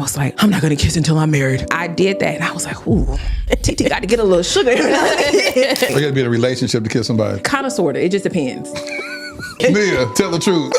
was like, I'm not going to kiss until I'm married. I did that. And I was like, ooh, TT got to get a little sugar. You got to be in a relationship to kiss somebody. Kind of, sort of. It just depends. Nia, tell the truth.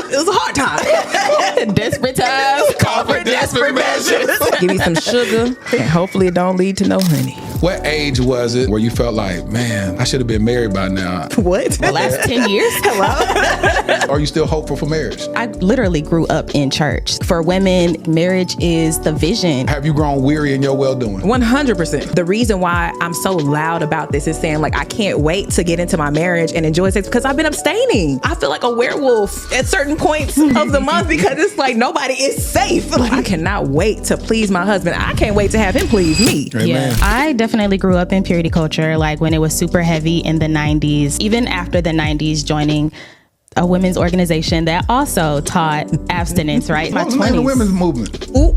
It was a hard time. Desperate times call for desperate measures. Give me some sugar, and hopefully it don't lead to no honey. What age was it where you felt like, man, I should have been married by now? What? The last 10 years? Hello? Are you still hopeful for marriage? I literally grew up in church. For women, marriage is the vision. Have you grown weary in your well-doing? 100%. The reason why I'm so loud about this is saying, like, I can't wait to get into my marriage and enjoy sex because I've been abstaining. I feel like a werewolf at certain points of the month because it's like nobody is safe. Like, I cannot wait to please my husband. I can't wait to have him please me. Amen. Yeah, I definitely grew up in purity culture, like when it was super heavy in the 90s. Even after the 90s, joining a women's organization that also taught abstinence, right? What was the name of the women's movement? Ooh.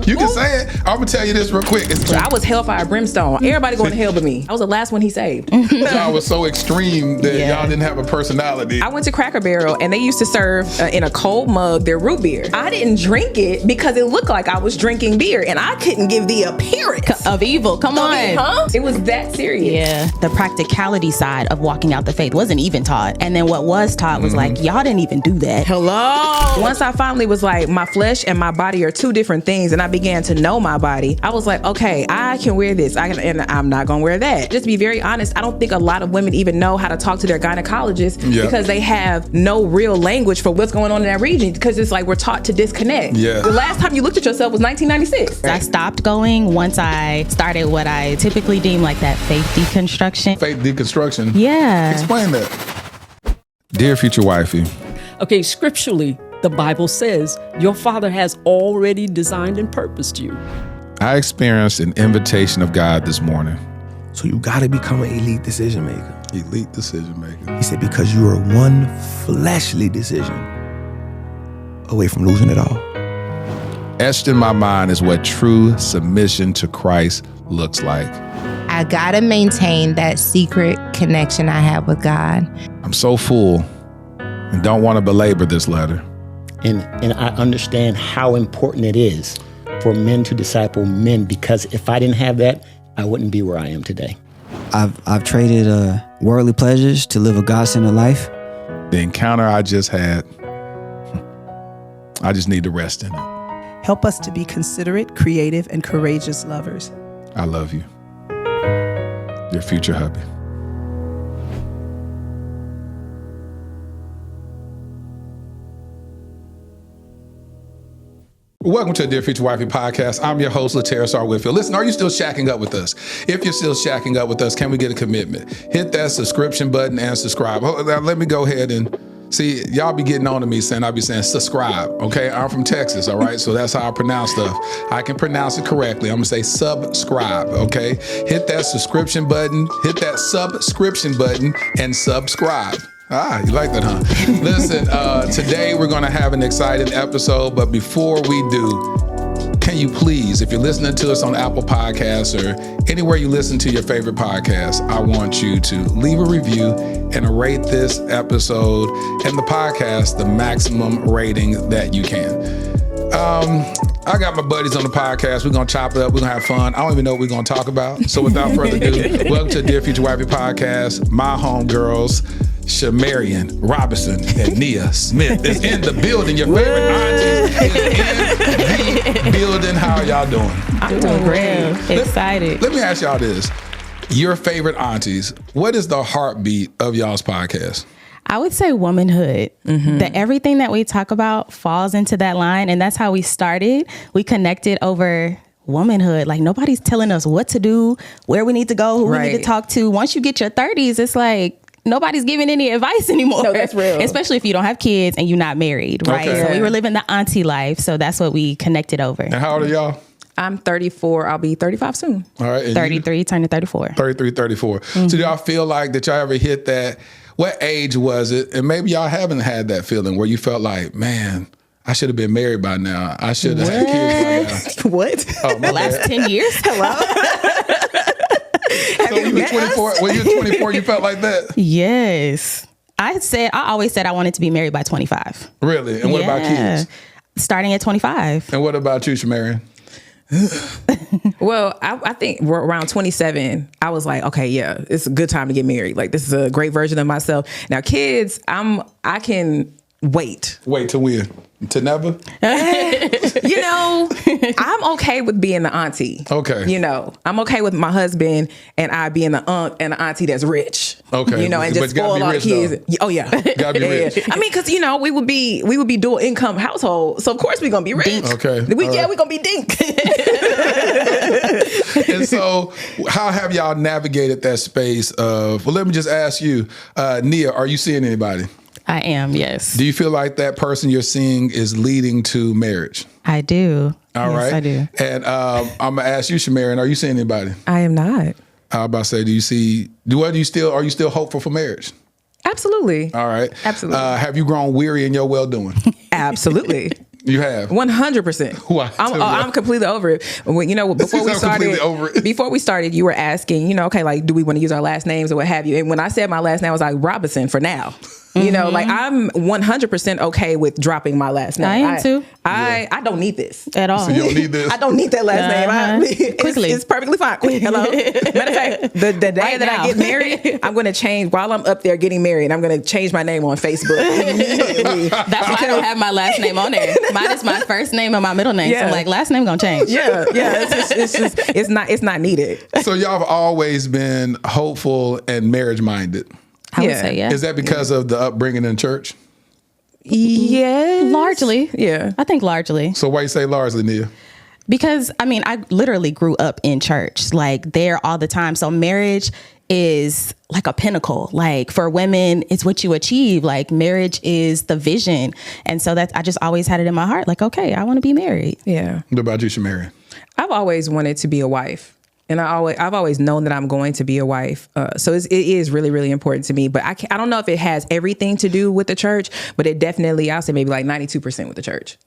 You can say it. I'm going to tell you this real quick. I was hellfire brimstone. Everybody going to hell but me. I was the last one he saved. Y'all was so extreme that y'all didn't have a personality. I went to Cracker Barrel and they used to serve in a cold mug their root beer. I didn't drink it because it looked like I was drinking beer and I couldn't give the appearance of evil. Come on. Huh? It was that serious. Yeah. The practicality side of walking out the faith wasn't even taught. And then what was taught was like, y'all didn't even do that. Hello. Once I finally was like, my flesh and my body are two different things, and I began to know my body, I was like, okay, I can wear this, and I'm not gonna wear that. Just to be very honest, I don't think a lot of women even know how to talk to their gynecologist because they have no real language for what's going on in that region, because it's like we're taught to disconnect. Yeah. The last time you looked at yourself was 1996. I stopped going once I started what I typically deem like that faith deconstruction. Faith deconstruction? Yeah. Explain that. Dear future wifey. Okay, scripturally, the Bible says your Father has already designed and purposed you. I experienced an invitation of God this morning. So you got to become an elite decision maker. Elite decision maker. He said, because you are one fleshly decision away from losing it all. Etched in my mind is what true submission to Christ looks like. I got to maintain that secret connection I have with God. I'm so full and don't want to belabor this letter. And I understand how important it is for men to disciple men, because if I didn't have that, I wouldn't be where I am today. I've traded worldly pleasures to live a God-centered life. The encounter I just had, I just need to rest in it. Help us to be considerate, creative, and courageous lovers. I love you. Your future hubby. Welcome to the Dear Future Wifey podcast. I'm your host, Laterra R. Whitfield. Listen, are you still shacking up with us? If you're still shacking up with us, can we get a commitment? Hit that subscription button and subscribe. Now, let me go ahead and see, y'all be getting on to me saying, I'll be saying subscribe, okay? I'm from Texas, all right? So that's how I pronounce stuff. I can pronounce it correctly. I'm gonna say subscribe, okay? Hit that subscription button, and subscribe. Ah, you like that, huh? Listen, today we're gonna have an exciting episode, but before we do, can you please, if you're listening to us on Apple Podcasts or anywhere you listen to your favorite podcast, I want you to leave a review and rate this episode and the podcast the maximum rating that you can. I got my buddies on the podcast. We're going to chop it up. We're going to have fun. I don't even know what we're going to talk about. So without further ado, welcome to Dear Future Wifey podcast. My homegirls, ShaMarian Robinson and Nia Smith is in the building. Your favorite aunties is in the building. How are y'all doing? I'm doing great. Excited. Let me ask y'all this. Your favorite aunties, what is the heartbeat of y'all's podcast? I would say womanhood. That everything that we talk about falls into that line. And that's how we started. We connected over womanhood. Like, nobody's telling us what to do, where we need to go, who we need to talk to. Once you get your 30s, it's like nobody's giving any advice anymore. No, that's real. Especially if you don't have kids and you're not married, right? Okay. So we were living the auntie life. So that's what we connected over. And how old are y'all? I'm 34. I'll be 35 soon. All right. 33, turning 34. 33, 34. So do y'all feel like that y'all ever hit that? What age was it? And maybe y'all haven't had that feeling where you felt like, man, I should have been married by now. I should have had kids by now. What? Oh, The last 10 years? Hello? So when you were 24, you felt like that? Yes. I always said I wanted to be married by 25. Really? And what about kids? starting at 25. And what about you, ShaMarian? Well, I think around 27, I was like, okay, yeah, it's a good time to get married. Like, this is a great version of myself. Now, kids, I can wait. Wait till when? To never? You know, I'm okay with being the auntie. Okay. You know, I'm okay with my husband and I being the aunt and the auntie that's rich. Okay. You know, and But just you gotta spoil be all the rich, kids. though. Oh, yeah. Gotta be rich. I mean, because, you know, we would be dual income household. So, of course, we're going to be rich. Okay. We're All right. going to be dink. And so, how have y'all navigated that space of, well, let me just ask you, Nia, are you seeing anybody? I am, yes. Do you feel like that person you're seeing is leading to marriage? I do. All right. Yes, I do. And I'm going to ask you, ShaMarian, are you seeing anybody? I am not. I was about to say, are you still hopeful for marriage? Absolutely. All right. Absolutely. Have you grown weary in your well-doing? Absolutely. You have? 100%. Why? I'm completely over it. When, you know, before we started, you were asking, you know, okay, like, do we want to use our last names or what have you? And when I said my last name, I was like, Robinson for now. You know, like, I'm 100% okay with dropping my last name. I am too. I don't need this At all. So you don't need this? I don't need that last name. Quickly. It's perfectly fine. Hello. Matter of fact, the day Right that now. I get married, I'm going to change, while I'm up there getting married, I'm going to change my name on Facebook immediately. That's why I don't have my last name on there. Mine is my first name and my middle name. Yeah. So like last name gonna change. Yeah. It's not needed. So y'all have always been hopeful and marriage-minded. I would Yeah. say yeah. Is that because of the upbringing in church? Yes. Largely. Yeah. I think largely. So why you say largely, Nia? Because I mean, I literally grew up in church, like there all the time. So marriage is like a pinnacle. Like for women, it's what you achieve. Like marriage is the vision. And so I just always had it in my heart. Like, okay, I want to be married. Yeah. What about you, ShaMarian? I've always wanted to be a wife. And I've always known that I'm going to be a wife. So it is really, really important to me. But I don't know if it has everything to do with the church, but it definitely, I'll say maybe like 92% with the church.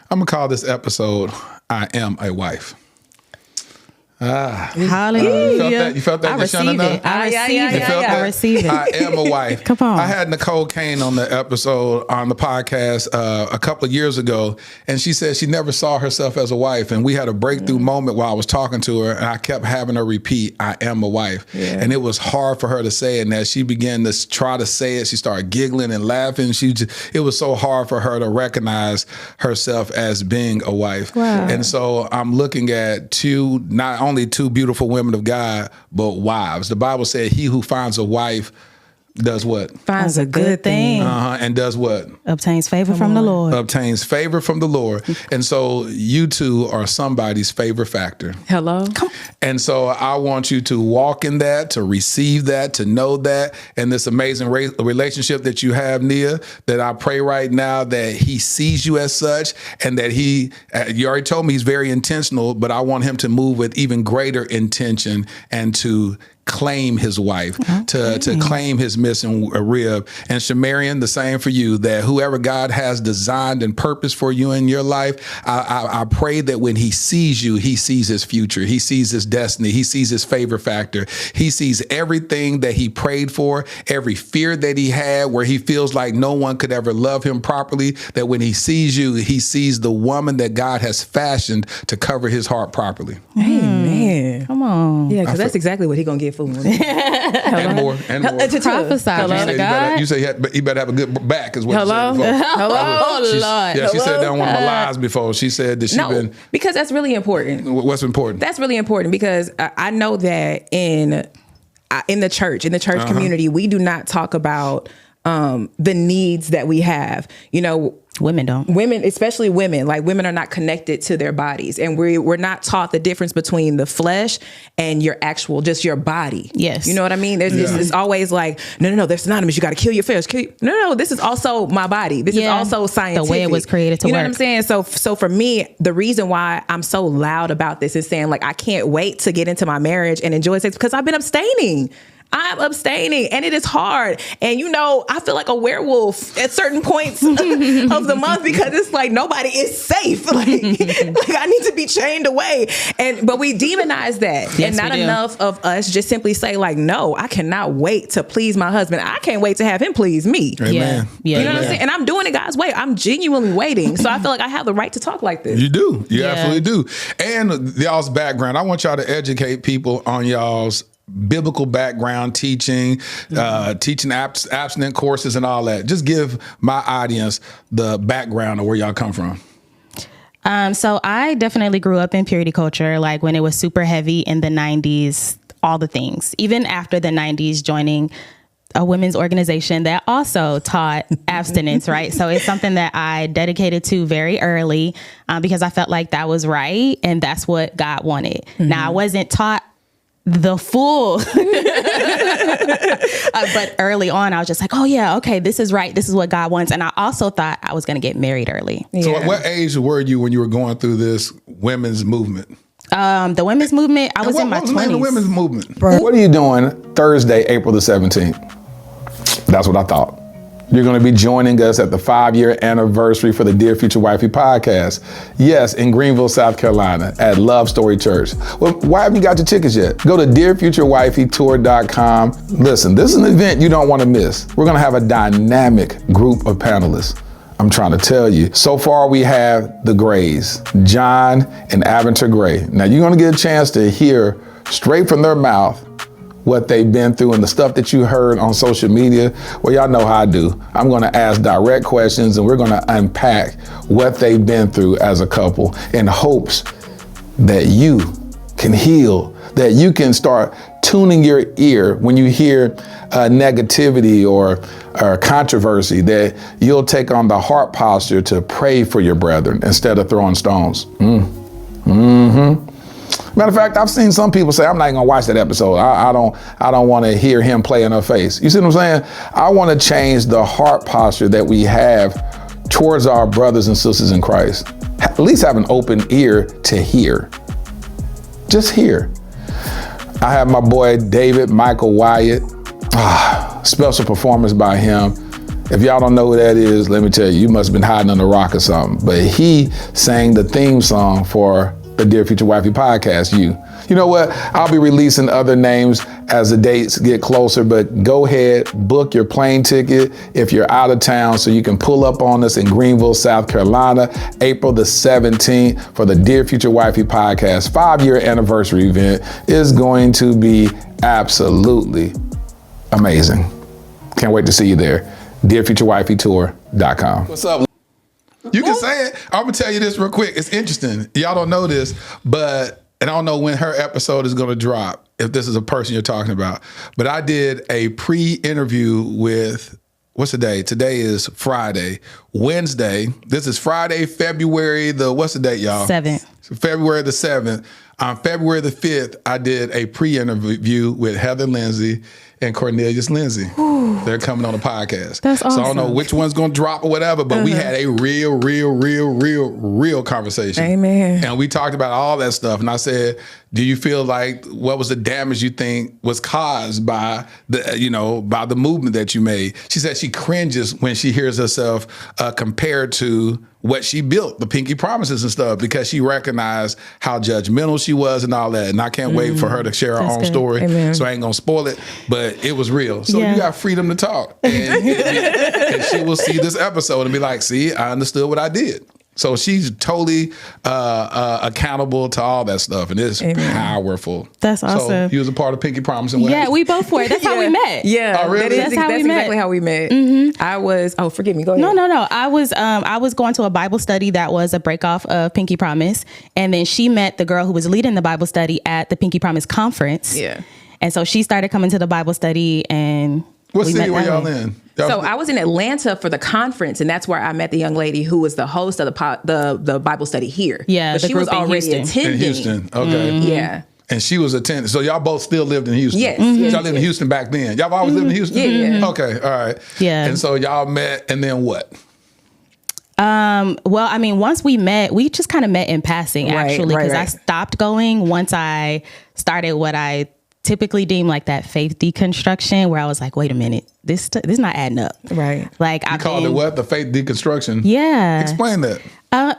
I'm going to call this episode, I Am a Wife. Hallelujah. You felt that? I receive it. I receive it. I receive it. I am a wife. Come on. I had Nicole Kane on the episode on the podcast a couple of years ago, and she said she never saw herself as a wife. And we had a breakthrough moment while I was talking to her, and I kept having her repeat, I am a wife. Yeah. And it was hard for her to say it. And as she began to try to say it, she started giggling and laughing. It was so hard for her to recognize herself as being a wife. Wow. And so I'm looking at not only two beautiful women of God, but wives. The Bible said he who finds a wife does what? Finds a good thing. And does what? Obtains favor from the Lord. Obtains favor from the Lord. And so you two are somebody's favor factor. Hello. And so I want you to walk in that, to receive that, to know that, and this amazing relationship that you have, Nia, that I pray right now that he sees you as such, and that you already told me he's very intentional, but I want him to move with even greater intention and to claim his wife, to claim his missing rib. And ShaMarian, the same for you, that whoever God has designed and purposed for you in your life, I pray that when he sees you, he sees his future, he sees his destiny, he sees his favor factor, he sees everything that he prayed for, every fear that he had where he feels like no one could ever love him properly, that when he sees you, he sees the woman that God has fashioned to cover his heart properly. Amen. Come on. Yeah, because that's exactly what he gonna get for me. And more. To prophesy, man of God. You say he better have a good back, is what Hello? you said before. Hello? Oh, Lord. Yeah, she said that on one of my lives before. She said that because that's really important. What's important? That's really important because I know that in the church community, we do not talk about the needs that we have. You know, women don't. Women, especially women, like women are not connected to their bodies, and we're not taught the difference between the flesh and your actual, just your body. Yes. You know what I mean? There's this always like, no, they're synonymous. You got to kill your flesh. No, this is also my body. This is also scientific. The way it was created to work. You know what I'm saying? So for me, the reason why I'm so loud about this is saying like, I can't wait to get into my marriage and enjoy sex because I've been abstaining. I'm abstaining, and it is hard. And I feel like a werewolf at certain points of the month because it's like nobody is safe. Like I need to be chained away. But we demonize that, and not enough of us just simply say like, no, I cannot wait to please my husband. I can't wait to have him please me. Amen. Yeah. You know what I'm saying? And I'm doing it God's way. I'm genuinely waiting. So I feel like I have the right to talk like this. You do. You absolutely do. And y'all's background. I want y'all to educate people on y'all's biblical background, teaching abstinent courses and all that. Just give my audience the background of where y'all come from. So I definitely grew up in purity culture, like when it was super heavy in the 90s, all the things. Even after the 90s, joining a women's organization that also taught abstinence, right? So it's something that I dedicated to very early because I felt like that was right and that's what God wanted. Mm-hmm. Now, I wasn't taught the full, but early on, I was just like, oh yeah, okay, this is right. This is what God wants. And I also thought I was going to get married early. So at what age were you when you were going through this women's movement? The women's movement, I was in my 20s. What was the name of the women's movement? What are you doing Thursday, April the 17th? That's what I thought. You're going to be joining us at the 5-year anniversary for the Dear Future Wifey podcast. Yes, in Greenville, South Carolina at Love Story Church. Well, why haven't you got your tickets yet? Go to dearfuturewifeytour.com. Listen, this is an event you don't want to miss. We're going to have a dynamic group of panelists. I'm trying to tell you. So far, we have the Grays, John and Aventer Gray. Now, you're going to get a chance to hear straight from their mouth what they've been through and the stuff that you heard on social media. Well, y'all know how I do. I'm going to ask direct questions and we're going to unpack what they've been through as a couple in hopes that you can heal, that you can start tuning your ear when you hear negativity or controversy, that you'll take on the heart posture to pray for your brethren instead of throwing stones. Matter of fact, I've seen some people say, I'm not even gonna watch that episode. I don't want to hear him play in her face. You see what I'm saying? I want to change the heart posture that we have towards our brothers and sisters in Christ. At least have an open ear to hear. Just hear. I have my boy, David Michael Wyatt. Special performance by him. If y'all don't know who that is, let me tell you, you must have been hiding on a rock or something. But he sang the theme song for the Dear Future Wifey podcast. You know what? I'll be releasing other names as the dates get closer, but go ahead, book your plane ticket if you're out of town so you can pull up on us in Greenville, South Carolina, April the 17th for the Dear Future Wifey podcast 5-year anniversary event. Is going to be absolutely amazing. Can't wait to see you there. DearFutureWifeyTour.com. What's up? You can say it. I'm gonna tell you this real quick. It's interesting. Y'all don't know this, and I don't know when her episode is gonna drop, if this is a person you're talking about. But I did a pre-interview with, what's the day? Today is Friday. Wednesday. This is Friday, February what's the date, y'all? 7th. February the 7th. On February the 5th, I did a pre-interview with Heather Lindsay and Cornelius Lindsay. Ooh. They're coming on the podcast. That's awesome. So I don't know which one's going to drop or whatever, but we had a real conversation. Amen. And we talked about all that stuff. And I said, do you feel like what was the damage you think was caused by the movement that you made? She said she cringes when she hears herself compared to what she built, the Pinky Promises and stuff, because she recognized how judgmental she was and all that. And I can't wait for her to share her own story. Amen. So I ain't gonna spoil it, but it was real. So you got freedom to talk. And she will see this episode and be like, see, I understood what I did. So she's totally accountable to all that stuff, and it's powerful. That's awesome. So you was a part of Pinky Promise and Yeah, we both were. That's how we met. Yeah, oh, really? That's exactly how we met. Mm-hmm. I was. Oh, forgive me. Go ahead. No. I was going to a Bible study that was a break off of Pinky Promise, and then she met the girl who was leading the Bible study at the Pinky Promise conference. Yeah, and so she started coming to the Bible study, and what city were y'all in? So I was in Atlanta for the conference, and that's where I met the young lady who was the host of the Bible study here. Yeah, but she was already attending. In Houston, okay. Mm-hmm. Yeah. And she was attending. So y'all both still lived in Houston? Yes. Mm-hmm. Y'all lived in Houston back then? Y'all always lived in Houston? Yeah. Okay, all right. Yeah. And so y'all met, and then what? Well, I mean, once we met, we just kind of met in passing, actually, because I stopped going once I started what I typically deem like that faith deconstruction, where I was like, wait a minute, this not adding up. Right. Like You called it what? The faith deconstruction? Yeah. Explain that.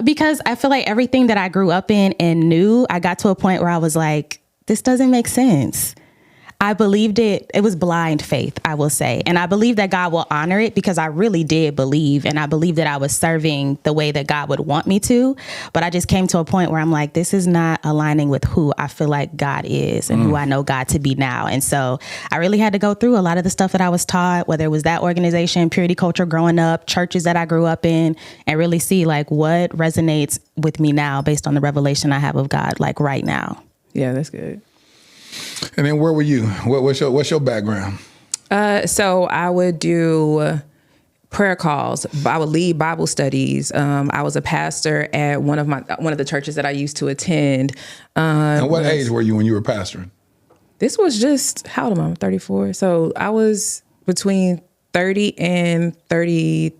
Because I feel like everything that I grew up in and knew, I got to a point where I was like, this doesn't make sense. I believed it. It was blind faith, I will say. And I believe that God will honor it because I really did believe. And I believe that I was serving the way that God would want me to. But I just came to a point where I'm like, this is not aligning with who I feel like God is and who I know God to be now. And so I really had to go through a lot of the stuff that I was taught, whether it was that organization, purity culture growing up, churches that I grew up in, and really see like what resonates with me now based on the revelation I have of God, like right now. Yeah, that's good. And then where were you? What's your background? So I would do prayer calls. I would lead Bible studies. I was a pastor at one of the churches that I used to attend. And what age were you when you were pastoring? This was just, how old am I? I'm 34. So I was between 30 and 33.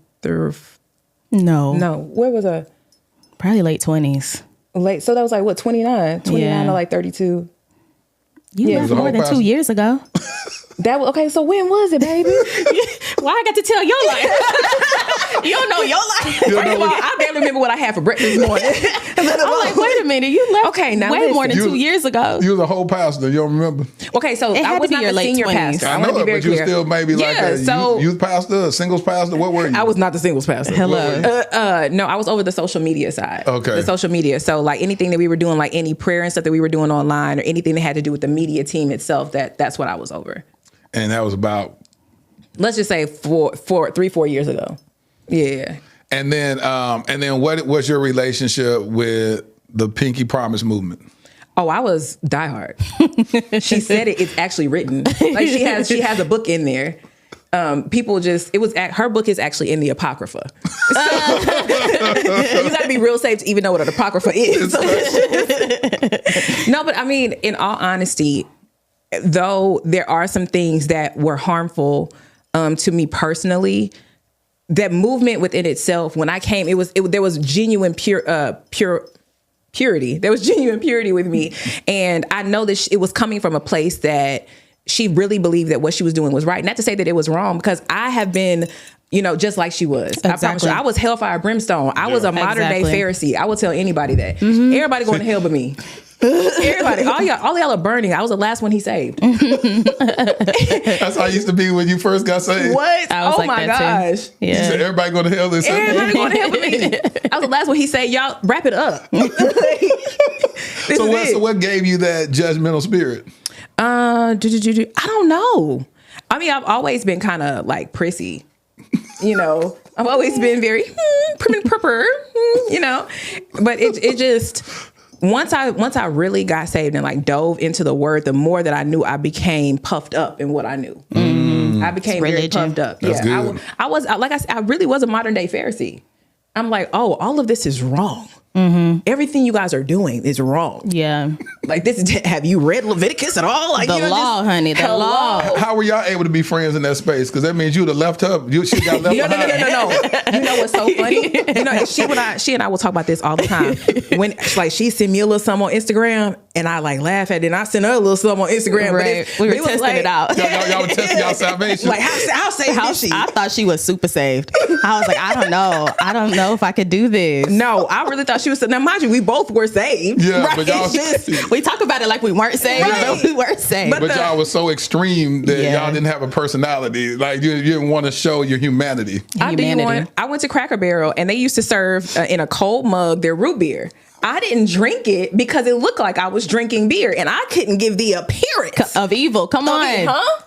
No, where was I? Probably late 20s. Late. So that was like, what, 29 to like 32. You left more than 2 years ago. Okay, so when was it, baby? Why I got to tell your life? You don't know your life. First of all, I barely remember what I had for breakfast this morning. I'm like, wait a minute, you left way more than 2 years ago. You was a whole pastor, you don't remember? Okay, so I was not a senior pastor. I know it, but you still maybe like a youth pastor, a singles pastor. What were you? I was not the singles pastor. Hello. No, I was over the social media side. Okay. The social media. So like anything that we were doing, like any prayer and stuff that we were doing online or anything that had to do with the media team itself, that's what I was over. And that was about, let's just say 4 years ago. Yeah. And then what was your relationship with the Pinky Promise movement? Oh, I was diehard. She said it's actually written. Like she has a book in there. Her book is actually in the Apocrypha. So, you got to be real safe to even know what an Apocrypha is. No, but I mean, in all honesty, though there are some things that were harmful to me personally, that movement within itself, when I came, there was genuine purity. There was genuine purity with me. And I know that it was coming from a place that she really believed that what she was doing was right. Not to say that it was wrong, because I have been, just like she was. Exactly. I promise you, I was hellfire brimstone. I was a modern day Pharisee. I will tell anybody that. Mm-hmm. Everybody going to hell but me. Everybody, all y'all are burning. I was the last one he saved. That's how I used to be when you first got saved. What? I was oh my gosh. Yeah. You said everybody going to hell this Everybody going to hell with me. I was the last one he said, y'all wrap it up. So what gave you that judgmental spirit? I don't know. I mean, I've always been kind of like prissy. I've always been very prim and proper, but it just, once I really got saved and like dove into the word, the more that I knew, I became puffed up in what I knew. I became very puffed up. That's good. I was, like I said, I really was a modern day Pharisee. I'm like, oh, all of this is wrong. Mm-hmm. Everything you guys are doing is wrong. Yeah. Like have you read Leviticus at all? Like the law, honey, the law. How were y'all able to be friends in that space? Because that means you'd have left her. She got left behind. No. You know what's so funny? She and I will talk about this all the time. When she send me a little something on Instagram and I like laugh at it, and I send her a little something on Instagram. Right. We were testing it out. Y'all were testing y'all salvation. Like how saved is she? I thought she was super saved. I was like, I don't know if I could do this. No, I really thought she was. Now, mind you, we both were saved. Yeah, right? but y'all we talk about it like we weren't saved, but we weren't saved. But y'all was so extreme that y'all didn't have a personality. Like you didn't want to show your humanity. I went to Cracker Barrel and they used to serve in a cold mug their root beer. I didn't drink it because it looked like I was drinking beer, and I couldn't give the appearance of evil. Come on, huh?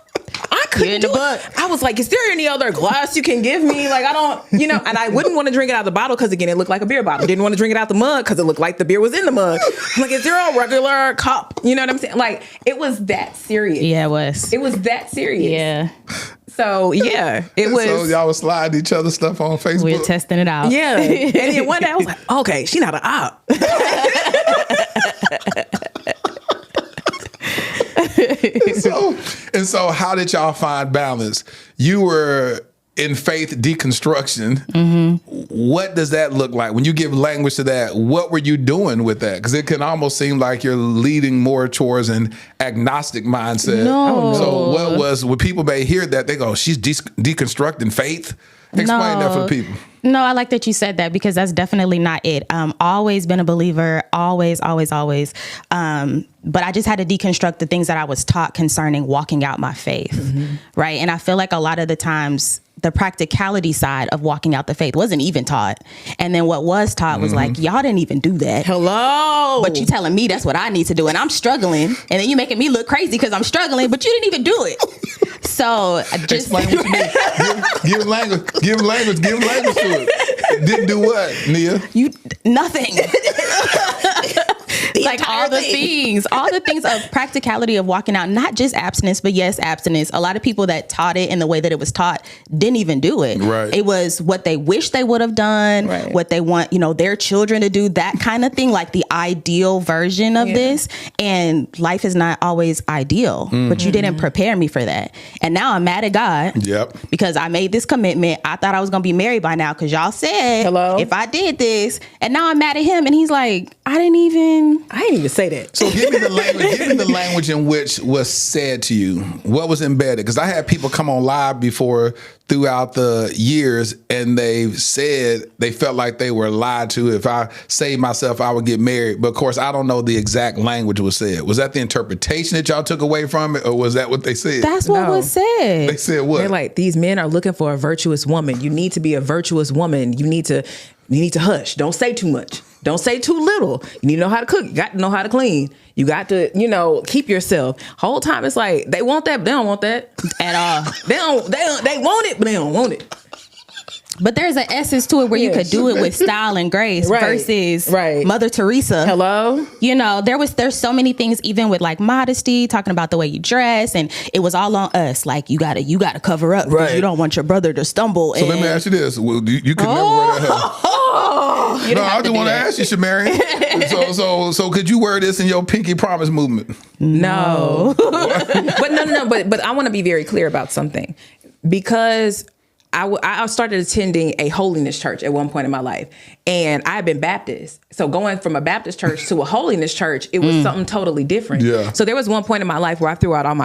I couldn't do it. I was like, is there any other glass you can give me? Like, I don't, and I wouldn't want to drink it out of the bottle because, again, it looked like a beer bottle. Didn't want to drink it out the mug because it looked like the beer was in the mug. I'm like, is there a regular cup? You know what I'm saying? Like, it was that serious. Yeah, it was. It was that serious. Yeah. So, yeah, it was. So y'all was sliding each other stuff on Facebook? We were testing it out. Yeah. And then one day I was like, okay, she not an op. So how did y'all find balance? You were in faith deconstruction. Mm-hmm. what does that look like when you give language to that? What were you doing with that? Because it can almost seem like you're leading more towards an agnostic mindset. No. So what was, when people may hear that, they go, she's deconstructing faith. Explain that for the people. No, I like that you said that because that's definitely not it. Always been a believer, always. But I just had to deconstruct the things that I was taught concerning walking out my faith, right? And I feel like a lot of the times the practicality side of walking out the faith wasn't even taught. And then what was taught was like, y'all didn't even do that. Hello. But you telling me that's what I need to do and I'm struggling. And then you making me look crazy because I'm struggling, but you didn't even do it. So I just explain what you mean. Give language to it. Didn't do what, Nia? Nothing. Like all the things of practicality of walking out, not just abstinence, but yes, abstinence. A lot of people that taught it in the way that it was taught didn't even do it. Right. It was what they wish they would have done, what they want, their children to do, that kind of thing, like the ideal version of this. And life is not always ideal, but you didn't prepare me for that. And now I'm mad at God because I made this commitment. I thought I was going to be married by now because y'all said if I did this, and now I'm mad at him and he's like, I didn't even say that. So give me the language in which was said to you. What was embedded? Because I had people come on live before throughout the years and they said they felt like they were lied to. If I saved myself, I would get married. But of course, I don't know the exact language was said. Was that the interpretation that y'all took away from it, or was that what they said? That's what was said. They said what? They're like, these men are looking for a virtuous woman. You need to be a virtuous woman. You need to hush. Don't say too much. Don't say too little. You need to know how to cook. You got to know how to clean. You got to, keep yourself. Whole time it's like, they want that, but they don't want that at all. They want it, but they don't want it. But there's an essence to it where you could do it with style and grace versus Mother Teresa. Hello? There's so many things, even with like modesty, talking about the way you dress, and it was all on us. Like you gotta cover up because you don't want your brother to stumble. So let me ask you this. Well, you could never wear that. No, I just want to ask you, ShaMarian. So could you wear this in your Pinky Promise movement? No. But I want to be very clear about something, because I started attending a holiness church at one point in my life, and I had been Baptist. So going from a Baptist church to a holiness church, it was something totally different. Yeah. So there was one point in my life where I threw out all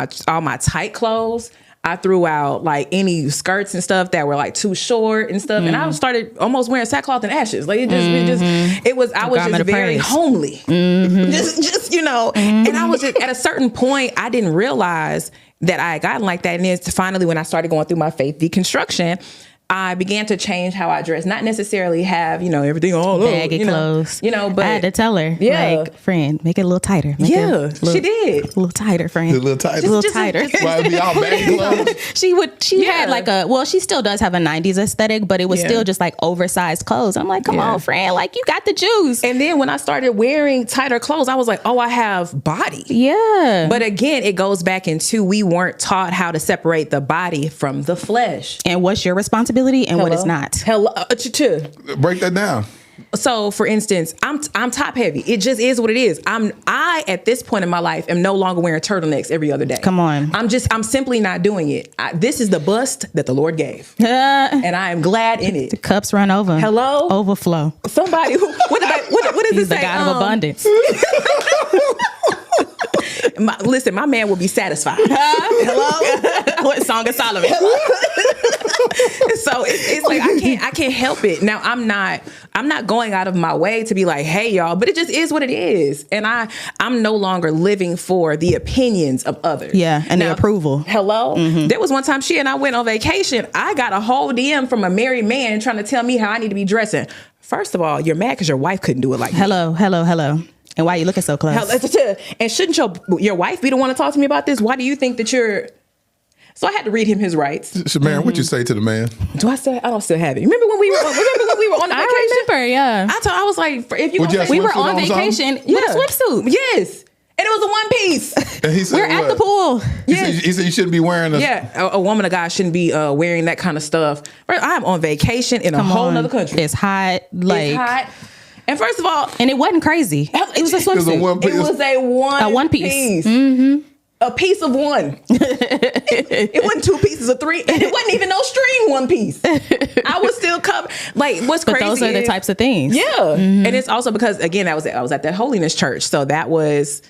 my tight clothes. I threw out like any skirts and stuff that were like too short and stuff. And I started almost wearing sackcloth and ashes. Like I was just very homely. Just and I was just, at a certain point, I didn't realize that I had gotten like that. And then finally, when I started going through my faith deconstruction, I began to change how I dress, not necessarily have, everything all baggy clothes. But I had to tell her, like, friend, make it a little tighter. She did. A little tighter, friend. A little tighter. A little tighter. Why be all baggy clothes? She had like she still does have a 90s aesthetic, but it was still just like oversized clothes. I'm like, come on, friend, like you got the juice. And then when I started wearing tighter clothes, I was like, oh, I have body. Yeah. But again, it goes back into, we weren't taught how to separate the body from the flesh. And what's your responsibility? And what is not. Break that down. So, for instance, I'm top heavy. It just is what it is. I at this point in my life am no longer wearing turtlenecks every other day. Come on. I'm simply not doing it. This is the bust that the Lord gave, and I am glad in it. The cups run over. Hello, overflow. Somebody what does He's it say? The God of abundance. My man will be satisfied. Hello? What Song of Solomon? So it's like I can't help it. Now I'm not going out of my way to be like, hey y'all, but it just is what it is. And I'm no longer living for the opinions of others. Yeah, and the approval. Hello? Mm-hmm. There was one time she and I went on vacation. I got a whole DM from a married man trying to tell me how I need to be dressing. First of all, you're mad because your wife couldn't do it like hello. And why are you looking so close? And shouldn't your wife be the one to talk to me about this? Why do you think that you're... So I had to read him his rights. ShaMarian, what'd you say to the man? I don't still have it. Remember when we were on the vacation? I remember, yeah. I was like, if you we were on vacation with a swimsuit. Yes. And it was a one piece. And he said, we're at the pool. He said you shouldn't be wearing this. Yeah, a woman of God shouldn't be wearing that kind of stuff. I'm on vacation in a whole nother country. It's hot. It's hot. And first of all, and it wasn't crazy. It was a swimsuit. It was a one piece. Mm-hmm. a piece of one. It wasn't 2 pieces of 3, and it wasn't even no string 1 piece. I was still covered. Like, what's crazy? But those are the types of things. Yeah, and it's also because again, I was at that holiness church, so that was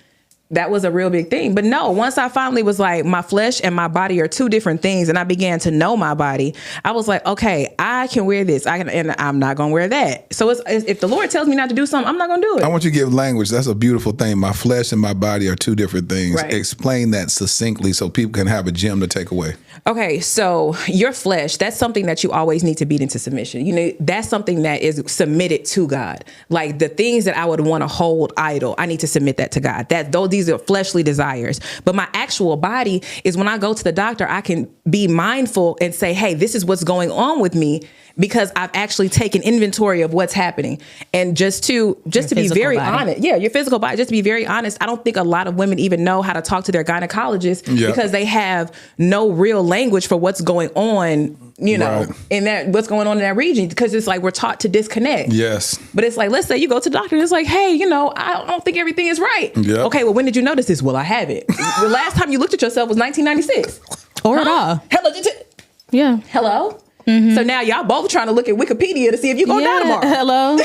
a real big thing. But no, once I finally was like, my flesh and my body are 2 different things, and I began to know my body, I was like, okay, I can wear this, and I'm not gonna wear that. So if the Lord tells me not to do something, I'm not gonna do it. I want you to give language. That's a beautiful thing. My flesh and my body are 2 different things. Right. Explain that succinctly so people can have a gem to take away. Okay, so your flesh, that's something that you always need to beat into submission. You know, that's something that is submitted to God. Like the things that I would want to hold idle, I need to submit that to God. These are fleshly desires. But my actual body is when I go to the doctor, I can be mindful and say, hey, this is what's going on with me, because I've actually taken inventory of what's happening. And just to be very honest, your physical body, just to be very honest, I don't think a lot of women even know how to talk to their gynecologist because they have no real language for what's going on, in that, what's going on in that region, because it's like we're taught to disconnect. Yes. But it's like, let's say you go to the doctor and it's like, hey, I don't think everything is right. Yep. Okay, well, when did you notice this? Well, I haven't. The last time you looked at yourself was 1996. Or at all. Hello. Yeah. Hello? Mm-hmm. So now y'all both trying to look at Wikipedia to see if you're going to die tomorrow. Hello.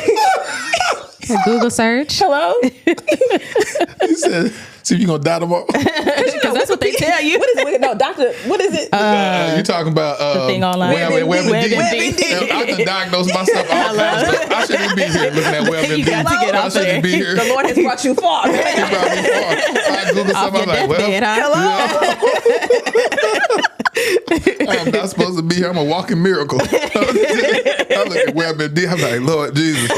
A Google search. Hello. You said, see if you're going to die tomorrow. Because that's what they tell you. What is it? No, doctor, what is it? You're talking about the thing online. WebMD. I can diagnose myself all kinds of stuff. I shouldn't be here looking at WebMD. You got to get off there. Be here. The Lord has brought you far. He brought me far. I Google something. I'm like, hello. I'm not supposed to be here. I'm a walking miracle. I look at WebMD. I'm like, Lord Jesus.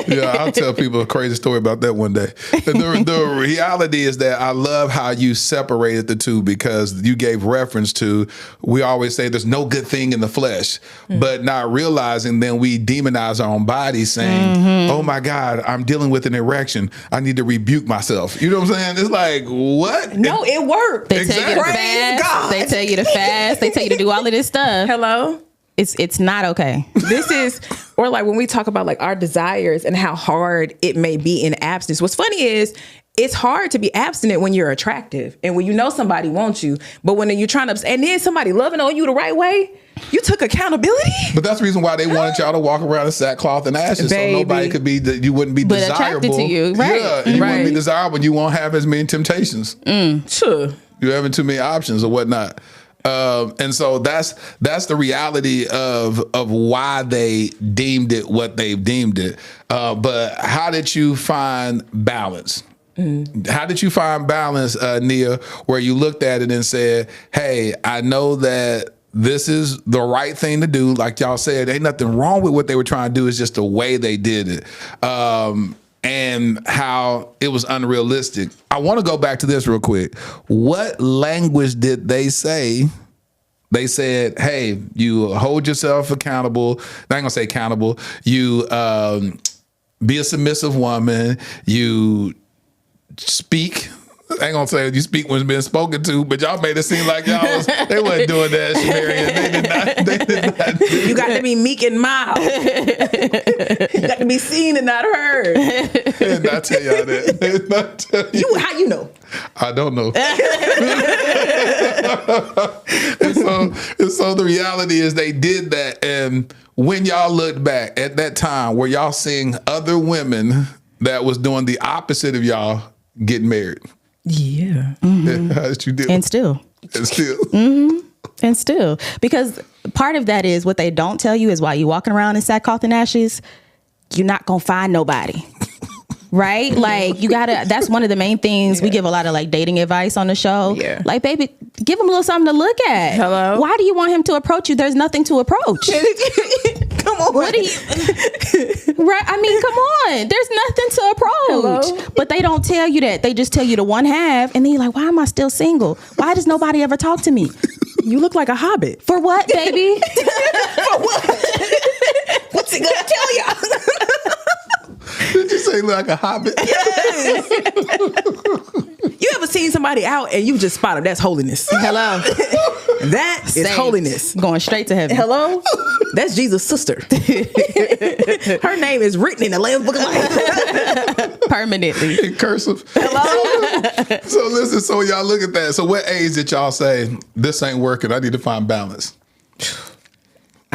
Yeah, I'll tell people a crazy story about that one day. The reality is that I love how you separated the 2, because you gave reference to, we always say there's no good thing in the flesh, but not realizing then we demonize our own body saying, oh my God, I'm dealing with an erection. I need to rebuke myself. You know what I'm saying? It's like, what? No, it worked. They tell you to fast. They tell you to fast. They tell you to do all of this stuff. Hello? It's not okay. This is, or like when we talk about like our desires and how hard it may be in abstinence. What's funny is it's hard to be abstinent when you're attractive and when you know somebody wants you. But when you're trying to, and then somebody loving on you the right way, you took accountability. But that's the reason why they wanted y'all to walk around in sackcloth and ashes, so nobody could be, you wouldn't be desirable. Attracted to you, right? Yeah, and you wouldn't be desirable, and you won't have as many temptations. Sure. You're having too many options or whatnot. And so that's the reality of why they deemed it what they've deemed it. But how did you find balance? How did you find balance, Nia, where you looked at it and said, hey, I know that this is the right thing to do. Like y'all said, ain't nothing wrong with what they were trying to do. It's just the way they did it. And how it was unrealistic. I want to go back to this real quick. What language did they say? They said, hey, you hold yourself accountable. I ain't gonna say accountable. You be a submissive woman. You speak. I ain't gonna say you speak when it's been spoken to, but y'all made it seem like they wasn't doing that, ShaMarian. They did not. You got to be meek and mild. You got to be seen and not heard. Did not tell y'all that. Did not tell you. How you know? I don't know. and so the reality is they did that. And when y'all looked back at that time, were y'all seeing other women that was doing the opposite of y'all getting married? Yeah. Mm-hmm. How did you do? And still. Mm-hmm. And still. Because part of that is what they don't tell you is while you're walking around in sackcloth and ashes, you're not going to find nobody. Right? Like you gotta, that's one of the main things. We give a lot of like dating advice on the show. Yeah. Like, baby, give him a little something to look at. Hello? Why do you want him to approach you? There's nothing to approach. Come on. What do you, right? I mean, come on. There's nothing to approach. Hello? But they don't tell you that. They just tell you the one half. And then you're like, why am I still single? Why does nobody ever talk to me? You look like a hobbit. For what, baby? For what? What's he gonna tell you? Did you say like a hobbit? Yes. You ever seen somebody out and you just spot them? That's holiness. Hello. That is Saints. Holiness. Going straight to heaven. Hello? That's Jesus' sister. Her name is written in the Lamb's Book of Life. Permanently. In cursive. Hello? So listen, so y'all look at that. So what age did y'all say, this ain't working, I need to find balance?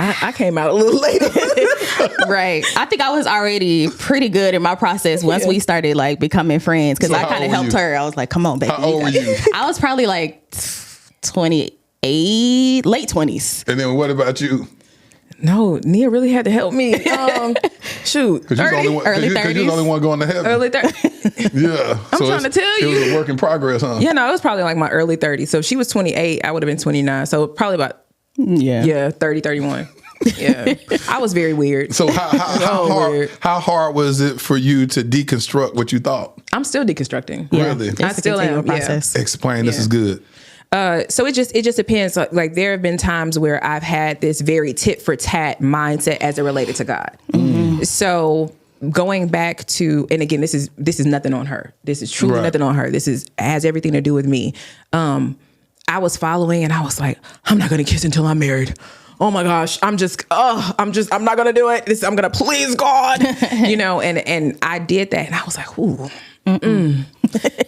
I came out a little later. Right. I think I was already pretty good in my process once we started like becoming friends, because So I how kind of old were helped you? her. I was like, come on, baby. How old were you? I was probably like 28, late 20s. And then what about you? No, Nia really had to help me. Shoot. Because you're the early only one going to heaven. Early 30s. Yeah. I'm trying to tell you. It was a work in progress, huh? Yeah, no, it was probably like my early 30s. So if she was 28, I would have been 29. So probably about 30, 31. Yeah. I was very weird. So weird. how hard was it for you to deconstruct what you thought? I'm still deconstructing. Really? It's I a still am. continual process. Explain. This is good. So it just depends. Like there have been times where I've had this very tit for tat mindset as it related to God. Mm-hmm. So going back to, and again, this is nothing on her. This is truly nothing on her. This has everything to do with me. I was following and I was like, I'm not going to kiss until I'm married. Oh my gosh, I'm not going to do it. I'm going to please God, and I did that. And I was like, ooh,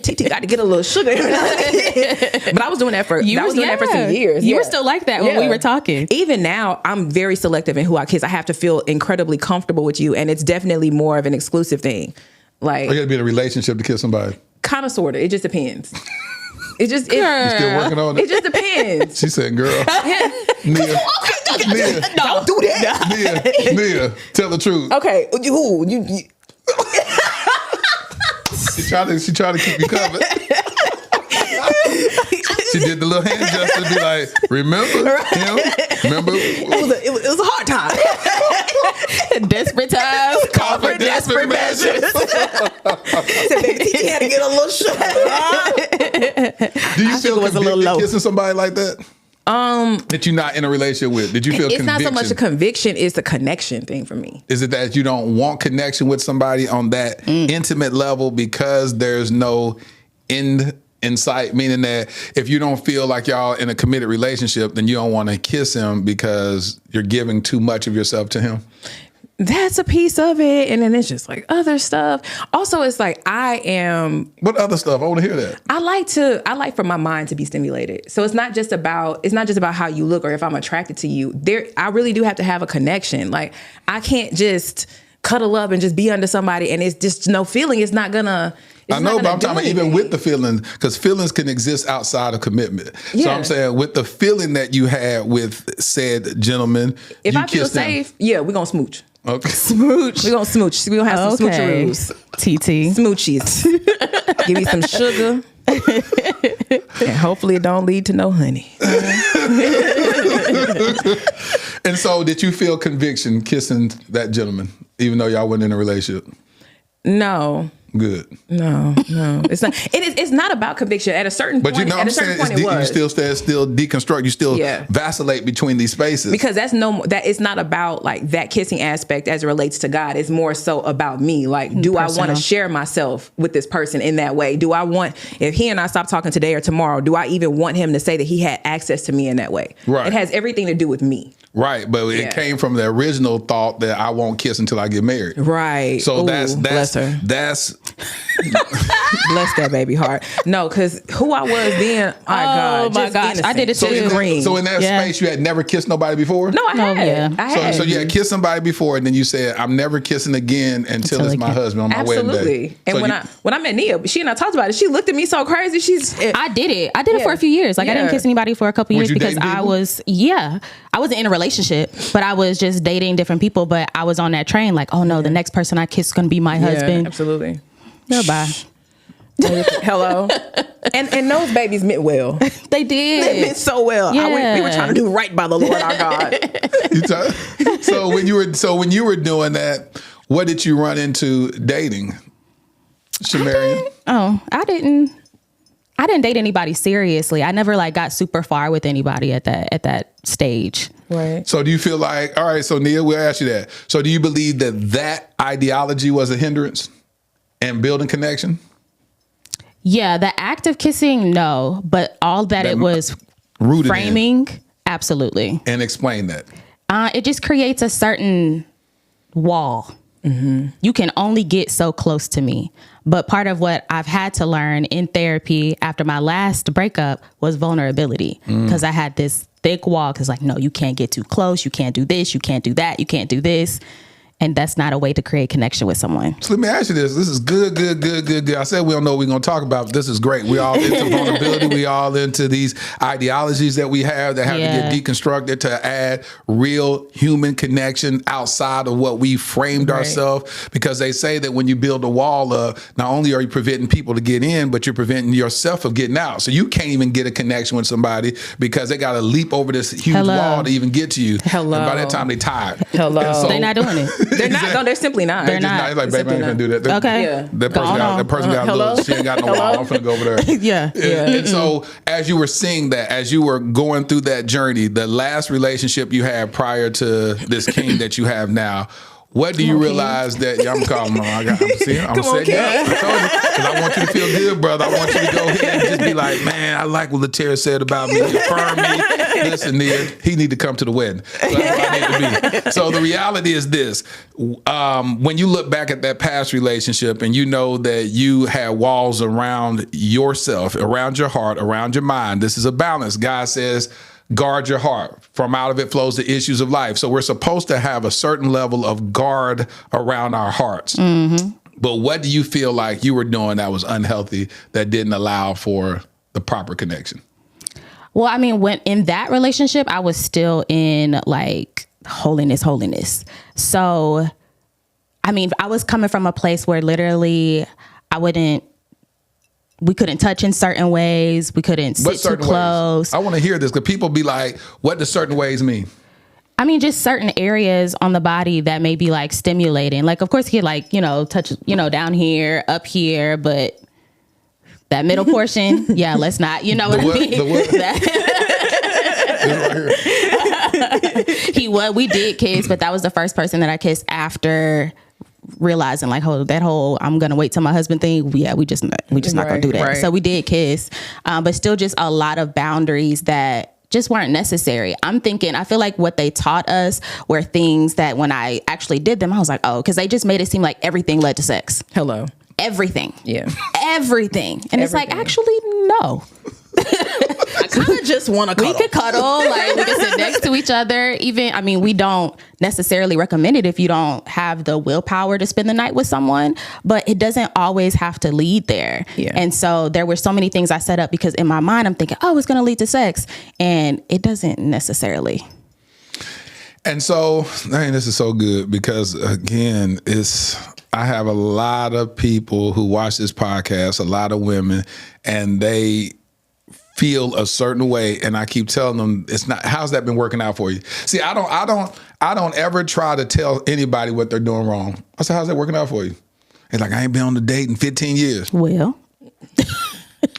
TT got to get a little sugar. But I was doing that for some years. You were still like that when we were talking. Even now, I'm very selective in who I kiss. I have to feel incredibly comfortable with you. And it's definitely more of an exclusive thing. Like, You got to be in a relationship to kiss somebody. Kind of, sort of. It just depends. You still working on it? It just depends. She said, girl. Nia, Don't do that. Nia, tell the truth. Okay. You She tried to keep you covered. She did the little hand gesture to be like, remember him? Remember? It was a hard time. Desperate times call for desperate measures. So baby, he had to get a little shot. Do you feel convicted kissing somebody like that? That you're not in a relationship with? Did you feel conviction? It's not so much a conviction, it's a connection thing for me. Is it that you don't want connection with somebody on that intimate level because there's no end in sight? Meaning that if you don't feel like y'all in a committed relationship, then you don't want to kiss him because you're giving too much of yourself to him? That's a piece of it. And then it's just like other stuff. Also, it's like What other stuff? I want to hear that. I like for my mind to be stimulated. So it's not just about how you look or if I'm attracted to you. I really do have to have a connection. Like I can't just cuddle up and just be under somebody and it's just no feeling. It's not gonna. I know, but I'm talking about even with the feelings, because feelings can exist outside of commitment. Yeah. So I'm saying with the feeling that you had with said gentleman, if you I feel kissed him. safe, we're gonna smooch. Okay. Smooch. We're gonna smooch. We're gonna have some smoocheroos. TT. Smoochies. Give me some sugar. And hopefully it don't lead to no honey. And so did you feel conviction kissing that gentleman, even though y'all weren't in a relationship? No. Good. No. It's not. It's not about conviction. At a certain point, But you know what I'm saying? You still deconstruct. You still vacillate between these spaces. Because that it's not about like that kissing aspect as it relates to God. It's more so about me. Like, do I want to share myself with this person in that way? Do I want, if he and I stop talking today or tomorrow, do I even want him to say that he had access to me in that way? Right. It has everything to do with me. Right, but it came from the original thought that I won't kiss until I get married. Right. So bless her. That's bless that baby heart. No, because who I was then, my gosh, innocent. I did it too. So in that space, you had never kissed nobody before? No, I had. I had. So you had kissed somebody before, and then you said, "I'm never kissing again until it's my husband on my wedding day." Absolutely. And when I met Nia, she and I talked about it. She looked at me so crazy. I did it. I did it for a few years. Like I didn't kiss anybody for a couple years because I wasn't in a relationship, but I was just dating different people. But I was on that train, like, oh no, the next person I kiss is gonna be my husband. Absolutely. Goodbye. Hello. And those babies meant well. They did. They meant so well. Yeah. We were trying to do right by the Lord our God. So when you were doing that, what did you run into dating, ShaMarian? I didn't date anybody seriously. I never got super far with anybody at that stage. Right. So do you feel like, all right, so Nia, we'll ask you that. So do you believe that ideology was a hindrance in building connection? Yeah, the act of kissing, no. But all that it was rooted framing, absolutely. And explain that. It just creates a certain wall. You can only get so close to me. But part of what I've had to learn in therapy after my last breakup was vulnerability, because I had this thick wall. Because like, no, you can't get too close. You can't do this. You can't do that. You can't do this. And that's not a way to create connection with someone. So let me ask you this. This is good. I said we don't know what we're going to talk about, but this is great. We all into vulnerability. We all into these ideologies that we have that have to get deconstructed to add real human connection outside of what we framed ourselves. Because they say that when you build a wall up, not only are you preventing people to get in, but you're preventing yourself from getting out. So you can't even get a connection with somebody because they got to leap over this huge wall to even get to you. And by that time, they tired. So, they're not doing it. They're not. No, they're simply not. They're not. It's like, baby, I ain't gonna do that. Okay. That person got a little, she ain't got no wall. I'm finna go over there. Yeah. And so as you were seeing that, as you were going through that journey, the last relationship you had prior to this king that you have now, what do you realize that I'm calling him? I'm setting you up. I told you, because I want you to feel good, brother. I want you to go ahead and just be like, man, I like what Laterra said about me. Affirm me. Listen, Nia, he need to come to the wedding. So that's what I need to be. So the reality is this: when you look back at that past relationship, and you know that you had walls around yourself, around your heart, around your mind. This is a balance. God says, guard your heart. From out of it flows the issues of life. So we're supposed to have a certain level of guard around our hearts. But what do you feel like you were doing that was unhealthy, that didn't allow for the proper connection? Well, I mean, when in that relationship, I was still in like holiness. So, I mean, I was coming from a place where literally we couldn't touch in certain ways. We couldn't sit too close. I want to hear this, because people be like, what do certain ways mean? I mean, just certain areas on the body that may be like stimulating. Like, of course, he like, touch, down here, up here, but that middle portion, let's not, what I mean? We did kiss, but that was the first person that I kissed after realizing like, I'm gonna wait till my husband thing. We just not gonna do that. Right. So we did kiss, but still just a lot of boundaries that just weren't necessary. I feel like what they taught us were things that when I actually did them, I was like, because they just made it seem like everything led to sex. Everything. Yeah. Everything. And it's like, actually, no. I kind of just want to cuddle. We could cuddle, like we could sit next to each other. We don't necessarily recommend it if you don't have the willpower to spend the night with someone, but it doesn't always have to lead there. Yeah. And so there were so many things I set up because in my mind I'm thinking, it's going to lead to sex, and it doesn't necessarily. And so, this is so good because again, I have a lot of people who watch this podcast, a lot of women, and they feel a certain way, and I keep telling them it's not. How's that been working out for you? See, I don't ever try to tell anybody what they're doing wrong. I say, how's that working out for you? It's like, I ain't been on a date in 15 years. Well,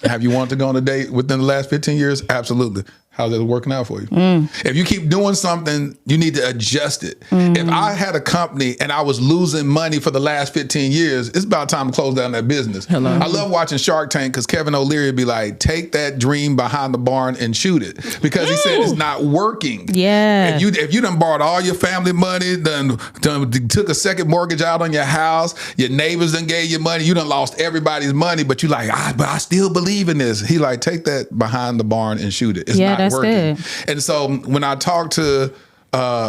have you wanted to go on a date within the last 15 years? Absolutely. How's that working out for you? If you keep doing something, you need to adjust it. If I had a company and I was losing money for the last 15 years, it's about time to close down that business. I love watching Shark Tank because Kevin O'Leary would be like, take that dream behind the barn and shoot it. Because he said it's not working. Yeah. If you done borrowed all your family money, done took a second mortgage out on your house, your neighbors done gave you money, you done lost everybody's money, but you like, but I still believe in this. He like, take that behind the barn and shoot it. It's not working. Good. And so when I talk to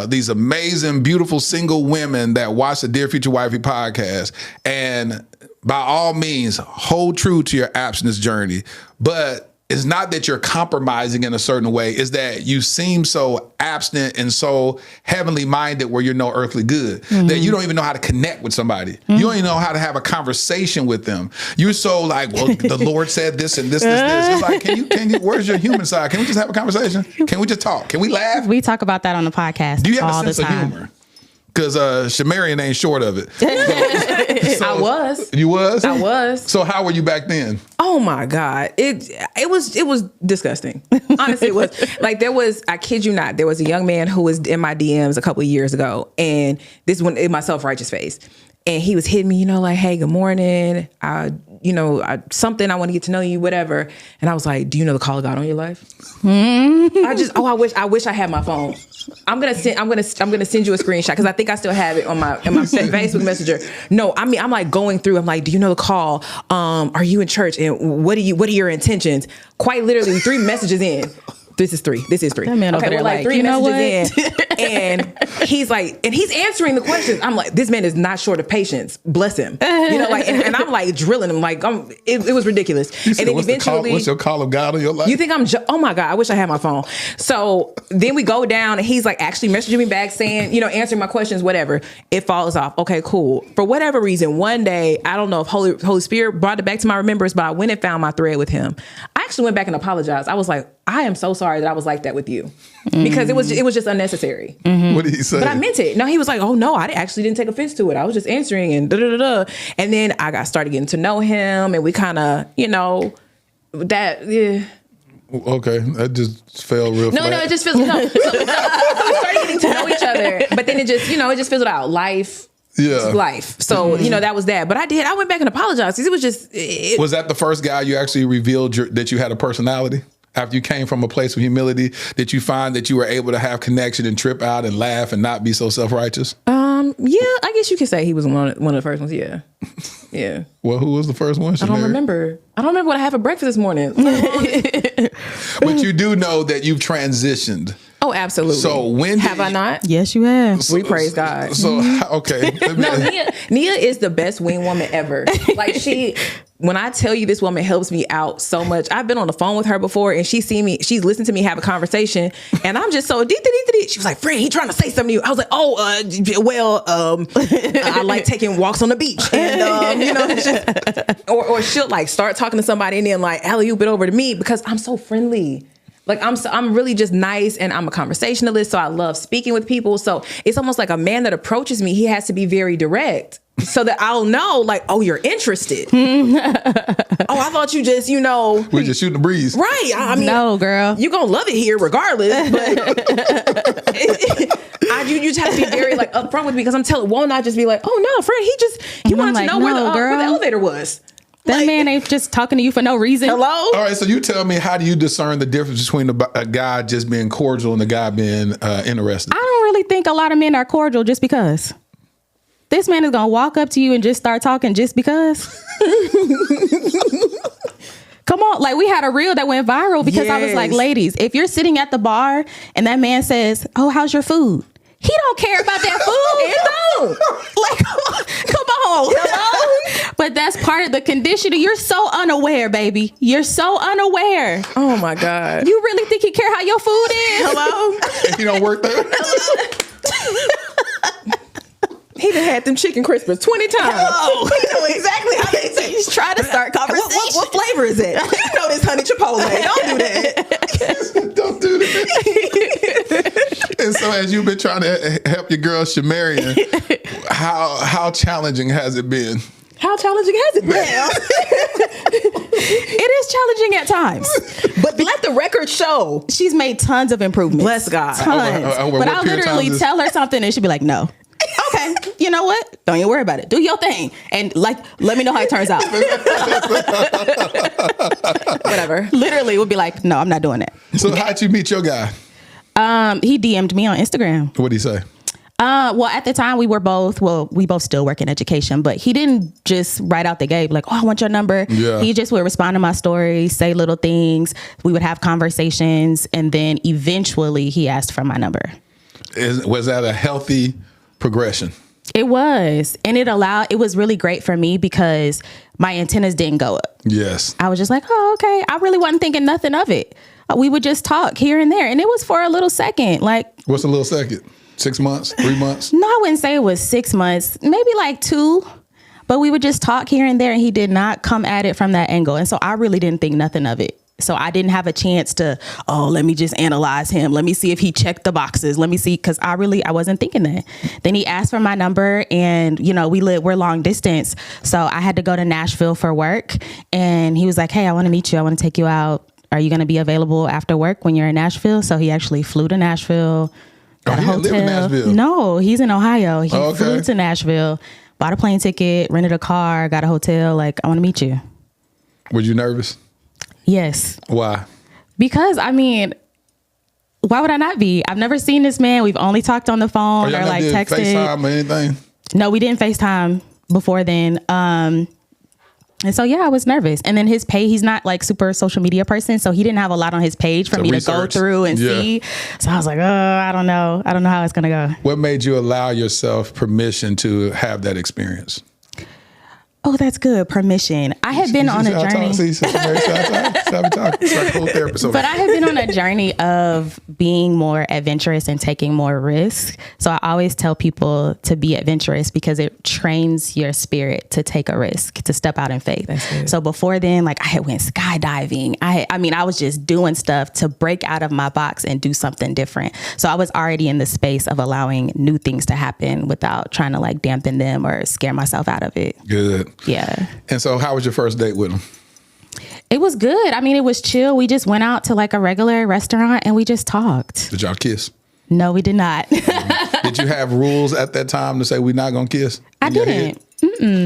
these amazing, beautiful single women that watch the Dear Future Wifey podcast, and by all means, hold true to your abstinence journey, but it's not that you're compromising in a certain way. It's that you seem so abstinent and so heavenly minded where you're no earthly good that you don't even know how to connect with somebody. You don't even know how to have a conversation with them. You're so like, well, the Lord said this and this. It's like, can you, where's your human side? Can we just have a conversation? Can we just talk? Can we laugh? We talk about that on the podcast. Do you have all a sense of humor? Because ShaMarian ain't short of it. So, I was. You was? I was. So how were you back then? Oh my God. It was disgusting. Honestly, it was. Like I kid you not, there was a young man who was in my DMs a couple of years ago, and this one in my self-righteous phase. And he was hitting me, you know, like, hey, good morning. Something, I want to get to know you, whatever. And I was like, do you know the call of God on your life? I wish I had my phone. I'm gonna send you a screenshot because I think I still have it in my Facebook Messenger. No, I mean, I'm like going through. I'm like, do you know the call? Are you in church? And what are your intentions? Quite literally 3 messages in. This is 3. That man over there, we're like 3 messages in, and he's like, and he's answering the questions. I'm like, this man is not short of patience. Bless him. You know, like, and I'm like drilling him. Like, it was ridiculous. You said, and then what's your call of God on your life? You think oh my God, I wish I had my phone. So then we go down, and he's like actually messaging me back saying, you know, answering my questions, whatever. It falls off. Okay, cool. For whatever reason, one day, I don't know if Holy Spirit brought it back to my remembrance, but I went and found my thread with him. I actually went back and apologized. I was like, I am so sorry that I was like that with you, because it was just unnecessary. What did he say? But I meant it. No, he was like, oh no, I actually didn't take offense to it. I was just answering and da-da-da-da. And then I started getting to know him, and we kind of, you know, that, yeah. Okay, that just fell real flat. No, it just feels, no. So we started getting to know each other, but then it just fizzled out. Life. So, you know, that was that. But I went back and apologized because it was just. Was that the first guy you actually revealed that you had a personality? After you came from a place of humility, did you find that you were able to have connection and trip out and laugh and not be so self-righteous? Yeah, I guess you could say he was one of the first ones. Yeah. Yeah. Well, who was the first one? I don't remember what I had for breakfast this morning. But you do know that you've transitioned. Oh, absolutely. So when have I not? Yes, you have. We praise God. So okay. No, Nia is the best wing woman ever. Like when I tell you this woman helps me out so much. I've been on the phone with her before, and she's listened to me have a conversation, and I'm just so she was like, "Friend, he trying to say something to you." I was like, I like taking walks on the beach, and you know, or she'll like start talking to somebody and then like alley-oop it over to me because I'm so friendly. Like I'm really just nice, and I'm a conversationalist, so I love speaking with people. So it's almost like a man that approaches me, he has to be very direct so that I'll know, like, oh, you're interested. Oh, I thought you just, you know, we're just shooting the breeze, right? I mean, no, girl, you gonna love it here regardless. But you just have to be very like upfront with me because won't I just be like, oh no, friend, he wanted to know where the elevator was. That man ain't just talking to you for no reason. Hello? All right, so you tell me, how do you discern the difference between a guy just being cordial and a guy being interested? I don't really think a lot of men are cordial just because. This man is going to walk up to you and just start talking just because. Come on. Like, we had a reel that went viral because I was like, ladies, if you're sitting at the bar and that man says, oh, how's your food? He don't care about that food. He don't. Like, come on. Hello? But that's part of the conditioning. You're so unaware, baby. You're so unaware. Oh my God. You really think he care how your food is? Hello? And he don't work there? He done had them chicken crispers 20 times. Oh, he know exactly how they taste. He's trying to start conversation. What flavor is it? You know this honey chipotle. Don't do that. Don't do that. And so as you've been trying to help your girl ShaMarian, how challenging has it been? How challenging has it been? It is challenging at times. But let the record show. She's made tons of improvements. Bless God. Tons. But I'll literally tell her something and she'll be like, no. Okay, you know what? Don't even worry about it. Do your thing. And like, let me know how it turns out. Whatever. Literally would be like, no, I'm not doing that. So how'd you meet your guy? He DM'd me on Instagram. What'd he say? Well, at the time we both still work in education, but he didn't just right out the gate like, oh, I want your number. Yeah. He just would respond to my stories, say little things. We would have conversations. And then eventually he asked for my number. Was that a healthy progression? It was. And it was really great for me because my antennas didn't go up. Yes. I was just like, oh, okay. I really wasn't thinking nothing of it. We would just talk here and there. And it was for a little second. Like, what's a little second? 6 months? 3 months? No, I wouldn't say it was 6 months, maybe like 2. But we would just talk here and there, and he did not come at it from that angle. And so I really didn't think nothing of it. So I didn't have a chance to, let me just analyze him. Let me see if he checked the boxes. Let me see. Cause I wasn't thinking that. Then he asked for my number and, we're long distance. So I had to go to Nashville for work. And he was like, hey, I want to meet you. I want to take you out. Are you going to be available after work when you're in Nashville? So he actually flew to Nashville. Got a hotel. Live in Nashville? No, he's in Ohio. He flew to Nashville. bought a plane ticket, rented a car, got a hotel. Like, I want to meet you. Were you nervous? Yes. Why? Because, I mean, why would I not be? I've never seen this man. We've only talked on the phone Y'all or like did texted. FaceTime or anything? No, we didn't FaceTime before then. And so, yeah, I was nervous. And then his page, he's not like super social media person. So he didn't have a lot on his page for me to go through and see. So I was like, oh, I don't know. I don't know how it's going to go. What made you allow yourself permission to have that experience? Oh, that's good. Permission. I had been on a journey. But I had been on a journey of being more adventurous and taking more risks. So I always tell people to be adventurous because it trains your spirit to take a risk, to step out in faith. So before then, like I had went skydiving. I mean, I was just doing stuff to break out of my box and do something different. So I was already in the space of allowing new things to happen without trying to like dampen them or scare myself out of it. Good. Yeah. And so how was your first date with him? It was good. I mean, it was chill. We just went out to like a regular restaurant and we just talked. Did y'all kiss? No, we did not. Did you have rules at that time to say we're not going to kiss? I didn't.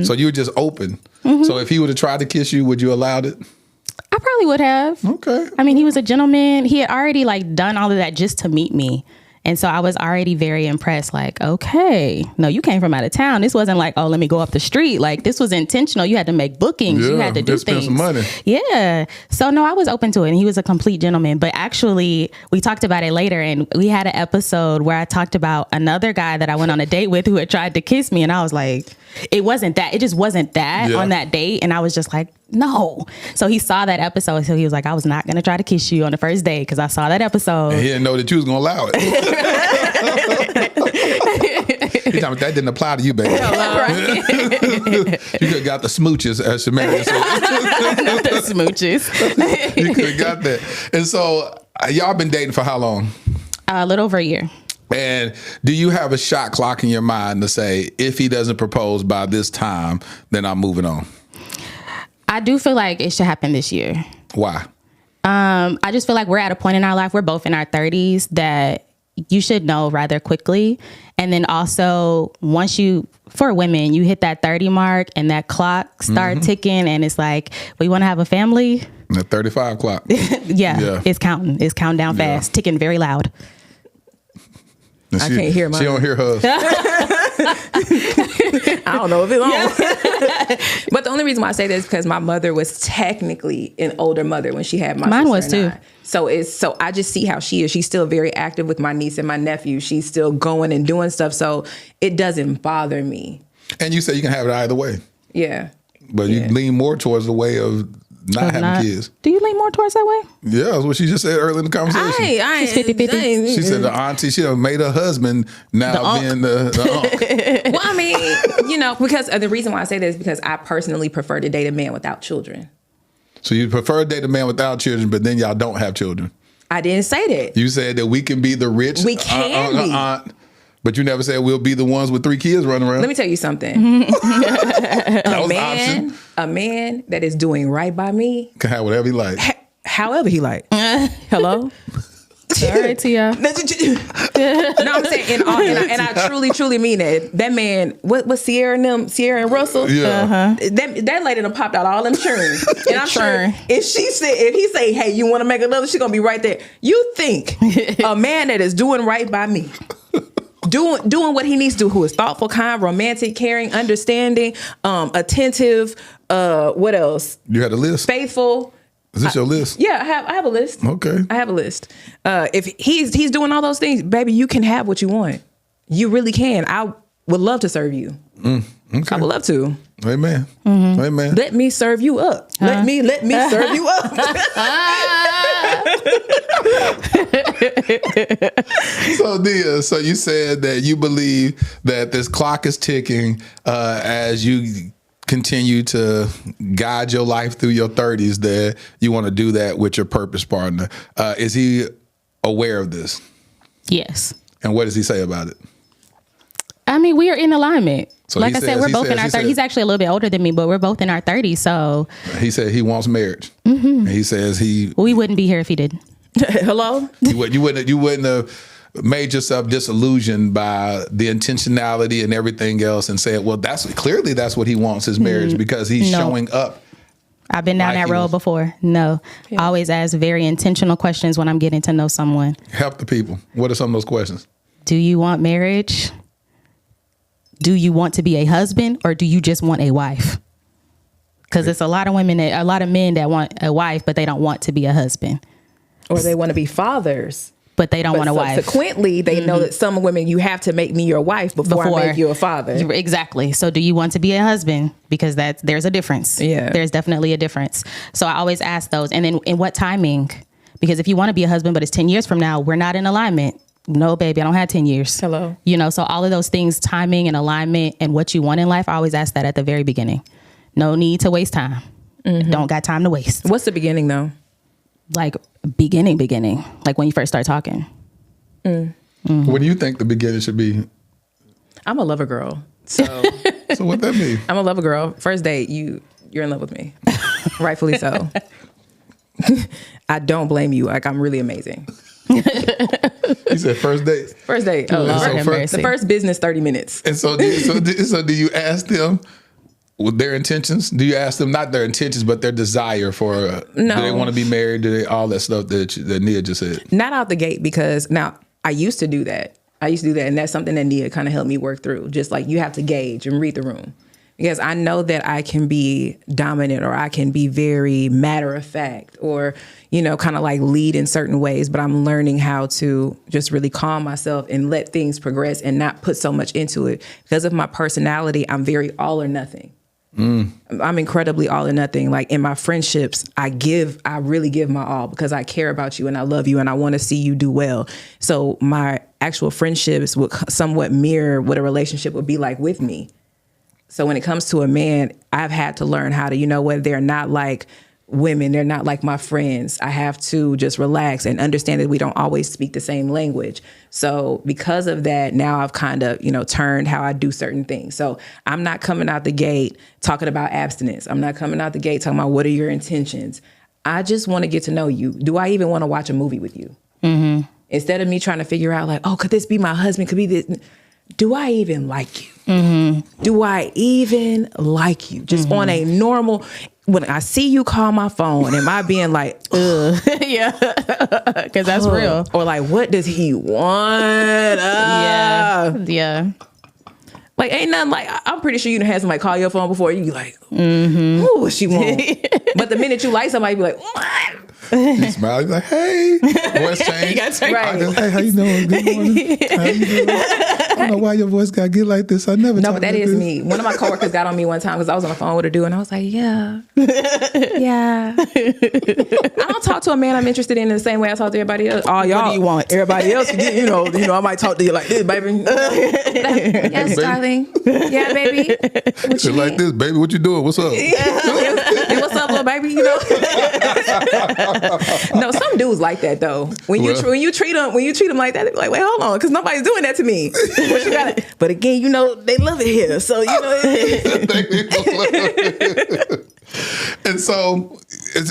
So you were just open. So if he would have tried to kiss you, would you allowed it? I probably would have. Okay. I mean, he was a gentleman. He had already like done all of that just to meet me. And so I was already very impressed, like, okay, no, you came from out of town. This wasn't like, oh, let me go up the street. Like, this was intentional. You had to make bookings. You had to do spend things. some money. Yeah. So, no, I was open to it. And he was a complete gentleman. But actually, we talked about it later. And we had an episode where I talked about another guy that I went on a date with who had tried to kiss me. And I was like, it wasn't that. It just wasn't that on that date. And I was just like, no. So he saw that episode. So he was like, I was not going to try to kiss you on the first date because I saw that episode. And he didn't know that you was going to allow it. He told me that didn't apply to you, baby. You could have got the smooches, as ShaMarian said. Not the smooches. You could have got that. And so y'all been dating for how long? A little over a year. And do you have a shot clock in your mind to say, if he doesn't propose by this time, then I'm moving on? I do feel like it should happen this year. Why? I just feel like we're at a point in our life, we're both in our 30s, that you should know rather quickly. And then also, once for women, you hit that 30 mark and that clock start ticking and it's like, we want to have a family. The 35 clock. Yeah, it's counting. It's counting down fast, ticking very loud. I can't hear mine. She don't hear hers. I don't know if it's on. But the only reason why I say this is because my mother was technically an older mother when she had my Mine was sister too. and I. So I just see how she is. She's still very active with my niece and my nephew. She's still going and doing stuff. So it doesn't bother me. And you say you can have it either way. Yeah. But you lean more towards the way of not having kids. Do you lean more towards that way? Yeah, that's what she just said earlier in the conversation. I ain't 50-50. She said the auntie, she done made her husband now being the uncle. Well, I mean, because the reason why I say this is because I personally prefer to date a man without children. So you prefer to date a man without children, but then y'all don't have children. I didn't say that. You said that we can be the rich aunt, but you never said we'll be the ones with 3 kids running around. Let me tell you something. A man that is doing right by me can have whatever he like. However he like. Hello? Sorry, Tia. No, I'm saying, and I truly, truly mean it. That man, what Sierra and Russell? Yeah. That lady done popped out all them churns. And I'm sure if he say, hey, you want to make another, she gonna be right there. You think a man that is doing right by me, doing what he needs to do, who is thoughtful, kind, romantic, caring, understanding, attentive, what else? You had a list? Faithful. Is this your list? Yeah, I have a list. Okay. I have a list. If he's doing all those things, baby, you can have what you want. You really can. I would love to serve you. Okay. I would love to. Amen. Amen. Let me serve you up. Let me serve you up. So Nia, so you said that you believe that this clock is ticking as you continue to guide your life through your 30s, that you want to do that with your purpose partner. Is he aware of this? Yes. And what does he say about it? I mean, we are in alignment. So like I said, we're both in our 30s. He's actually a little bit older than me, but we're both in our 30s. So he said he wants marriage. And he says we wouldn't be here if he didn't. Hello? You wouldn't have made yourself disillusioned by the intentionality and everything else and said, well, that's what he wants, his marriage, because he's showing up. I've been down that road before. No. I always ask very intentional questions when I'm getting to know someone. Help the people. What are some of those questions? Do you want marriage? Do you want to be a husband, or do you just want a wife? Because it's a lot of men that want a wife, but they don't want to be a husband. Or they want to be fathers, but they don't want a wife. Subsequently, they know that some women, you have to make me your wife before I make you a father. Exactly. So do you want to be a husband? Because there's a difference. Yeah. There's definitely a difference. So I always ask those. And then in what timing? Because if you want to be a husband, but it's 10 years from now, we're not in alignment. No, baby, I don't have 10 years. Hello. So all of those things, timing and alignment and what you want in life, I always ask that at the very beginning. No need to waste time. Don't got time to waste. What's the beginning though? Like beginning, like when you first start talking. What do you think the beginning should be? I'm a lover girl. So So what that mean? I'm a lover girl. First date, you're in love with me. Rightfully so. I don't blame you. Like, I'm really amazing. You said first date? First date. Oh, So Lord. The first business 30 minutes. And so do you ask them with their intentions? Do you ask them not their intentions, but their desire for, no. Do they want to be married? Do they, all that stuff that Nia just said? Not out the gate, because now I used to do that. And that's something that Nia kind of helped me work through. Just like, you have to gauge and read the room. Because I know that I can be dominant, or I can be very matter of fact, or, kind of like lead in certain ways. But I'm learning how to just really calm myself and let things progress and not put so much into it. Because of my personality, I'm very all or nothing. I'm incredibly all or nothing. Like, in my friendships, I really give my all, because I care about you and I love you and I want to see you do well. So my actual friendships would somewhat mirror what a relationship would be like with me. So when it comes to a man, I've had to learn how to, they're not like women. They're not like my friends. I have to just relax and understand that we don't always speak the same language. So because of that, now I've kind of, turned how I do certain things. So I'm not coming out the gate talking about abstinence. I'm not coming out the gate talking about what are your intentions. I just want to get to know you. Do I even want to watch a movie with you? Mm-hmm. Instead of me trying to figure out like, oh, could this be my husband? Could be this. Do I even like you? Mm-hmm. Do I even like you? Just on a normal, when I see you call my phone, am I being like, ugh? Yeah, because that's real. Or like, what does he want? Yeah. Like, ain't nothing like, I'm pretty sure you done had somebody call your phone before. You be like, ooh, what she want? But the minute you like somebody, you be like, what? You smile, you're like, hey. Voice change. Right. Hey, how you doing? Good morning. How you doing? I don't know why your voice got get like this. I never No, but that is me. One of my coworkers got on me one time because I was on the phone with a dude, and I was like, yeah. I don't talk to a man I'm interested in the same way I talk to everybody else. Oh, y'all, what do you want? Everybody else, I might talk to you like this, baby. Yes, darling. Yeah, baby. What you like this, baby. What you doing? What's up? Hey, what's up, little baby? No, some dudes like that though. When you treat them like that, they're like, wait, hold on, because nobody's doing that to me. What you got? But again, they love it here, so And so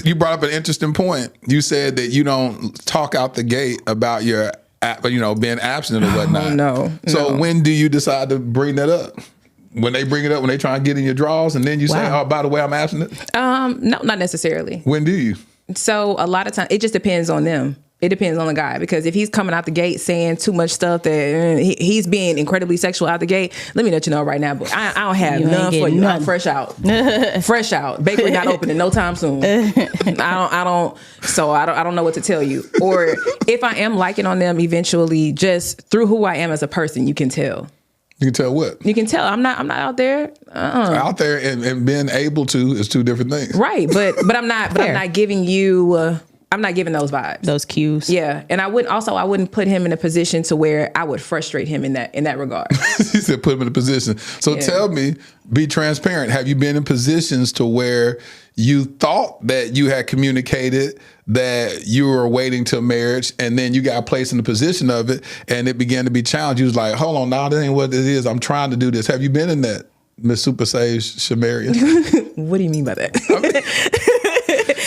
you brought up an interesting point. You said that you don't talk out the gate about your, being abstinent or whatnot. No. So when do you decide to bring that up? When they bring it up, when they try and get in your drawers, and then you say, oh, by the way, I'm abstinent? No, not necessarily. When do you? So a lot of times, it just depends on them. It depends on the guy, because if he's coming out the gate saying too much stuff that he's being incredibly sexual out the gate, let me let you know right now, but I don't have none for you. I'm fresh out. Fresh out. Bakery not opening no time soon. I don't know what to tell you. Or if I am liking on them eventually, just through who I am as a person, you can tell. You can tell what? You can tell I'm not out there. Out there and being able to is two different things. Right, but I'm not giving you I'm not giving those vibes. Those cues. Yeah. And I wouldn't put him in a position to where I would frustrate him in that regard. He said put him in a position. So tell me, be transparent. Have you been in positions to where you thought that you had communicated that you were waiting till marriage, and then you got placed in the position of it, and it began to be challenged? You was like, hold on, now that ain't what it is. I'm trying to do this. Have you been in that, Miss Super Sage ShaMarian? What do you mean by that?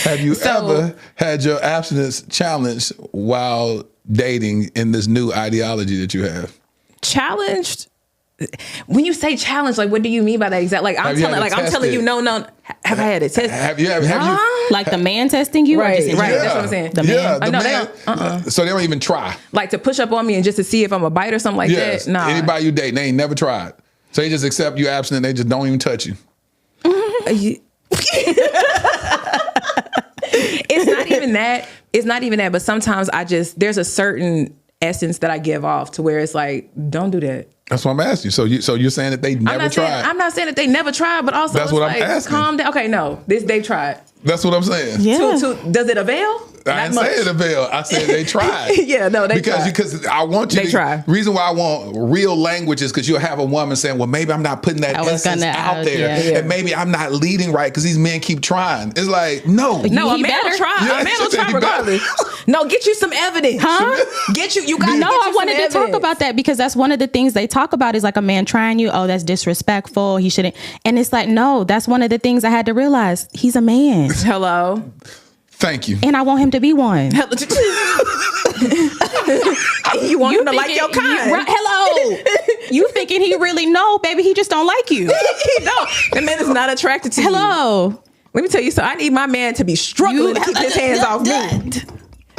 Have you ever had your abstinence challenged while dating in this new ideology that you have? Challenged. When you say challenge, like what do you mean by that exactly? Like I'm telling you, no. Have I had it tested? Have you? Like the man testing you? Right, or just right. Yeah. That's what I'm saying. The man. Yeah, the no, man. they don't. So they don't even try. Like to push up on me and just to see if I'm a bite or something like Yes. that. Nah. Anybody you date, they ain't never tried. So they just accept you abstinent. They just don't even touch you. It's not even that. It's not even that. But sometimes there's a certain essence that I give off to where it's like, don't do that. That's what I'm asking you. So you're saying that they never tried? I'm not saying that they never tried, but also That's it's what I'm like, asking. calm down. Okay, no, they've tried. That's what I'm saying. Yeah. Does it avail? I didn't say it avail. I said they tried. Yeah, no, they tried. Because I want you They try. Reason why I want real language is because you'll have a woman saying, well, maybe I'm not putting that essence out there. yeah. And maybe I'm not leading right because these men keep trying. It's like, no. No, He a man better. will try. Yeah, A man will he try better. regardless. No, get you some evidence. Huh? You got No, I wanted to talk about that because that's one of the things they talk about is like a man trying you. Oh, that's disrespectful. He shouldn't. And it's like, no, that's one of the things I had to realize. He's a man. Hello. Thank you. And I want him to be one. You want him to like your kind. Hello. You thinking he really know, baby. He just don't like you. He don't. The man is not attracted to you. Hello. Let me tell you something. I need my man to be struggling to keep his hands off me.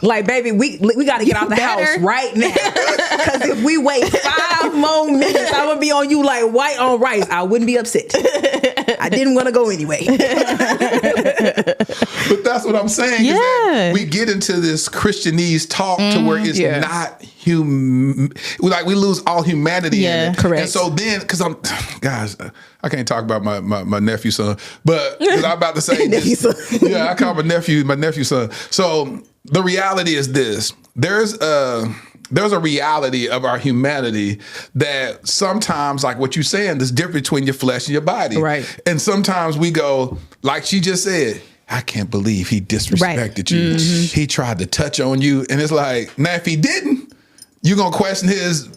Like, baby, we got to get out the house right now. Because if we wait 5 more minutes, I would be on you like white on rice. I wouldn't be upset. I didn't want to go anyway. But that's what I'm saying. Is that we get into this Christianese talk to where it's not we lose all humanity in it. Correct. And so then, because guys, I can't talk about my nephew's son, but because I'm about to say this. Yeah, I call my nephew's son. So the reality is this. There's a reality of our humanity that sometimes, like what you're saying, there's difference between your flesh and your body. Right. And sometimes we go, like she just said, I can't believe he disrespected you. Mm-hmm. He tried to touch on you. And it's like, now if he didn't, you're going to question his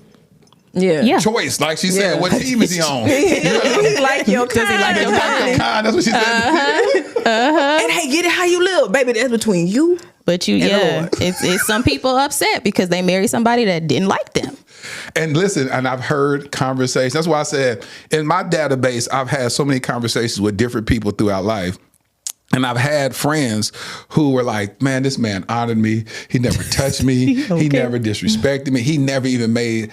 choice. Like she said, what team is he on? He like your kind. Does he like your kind? That's what she said. And hey, get it how you live. Baby, that's between you. But it's some people upset because they married somebody that didn't like them. And listen, and I've heard conversations. That's why I said in my database, I've had so many conversations with different people throughout life. And I've had friends who were like, man, this man honored me. He never touched me. He never disrespected me. He never even made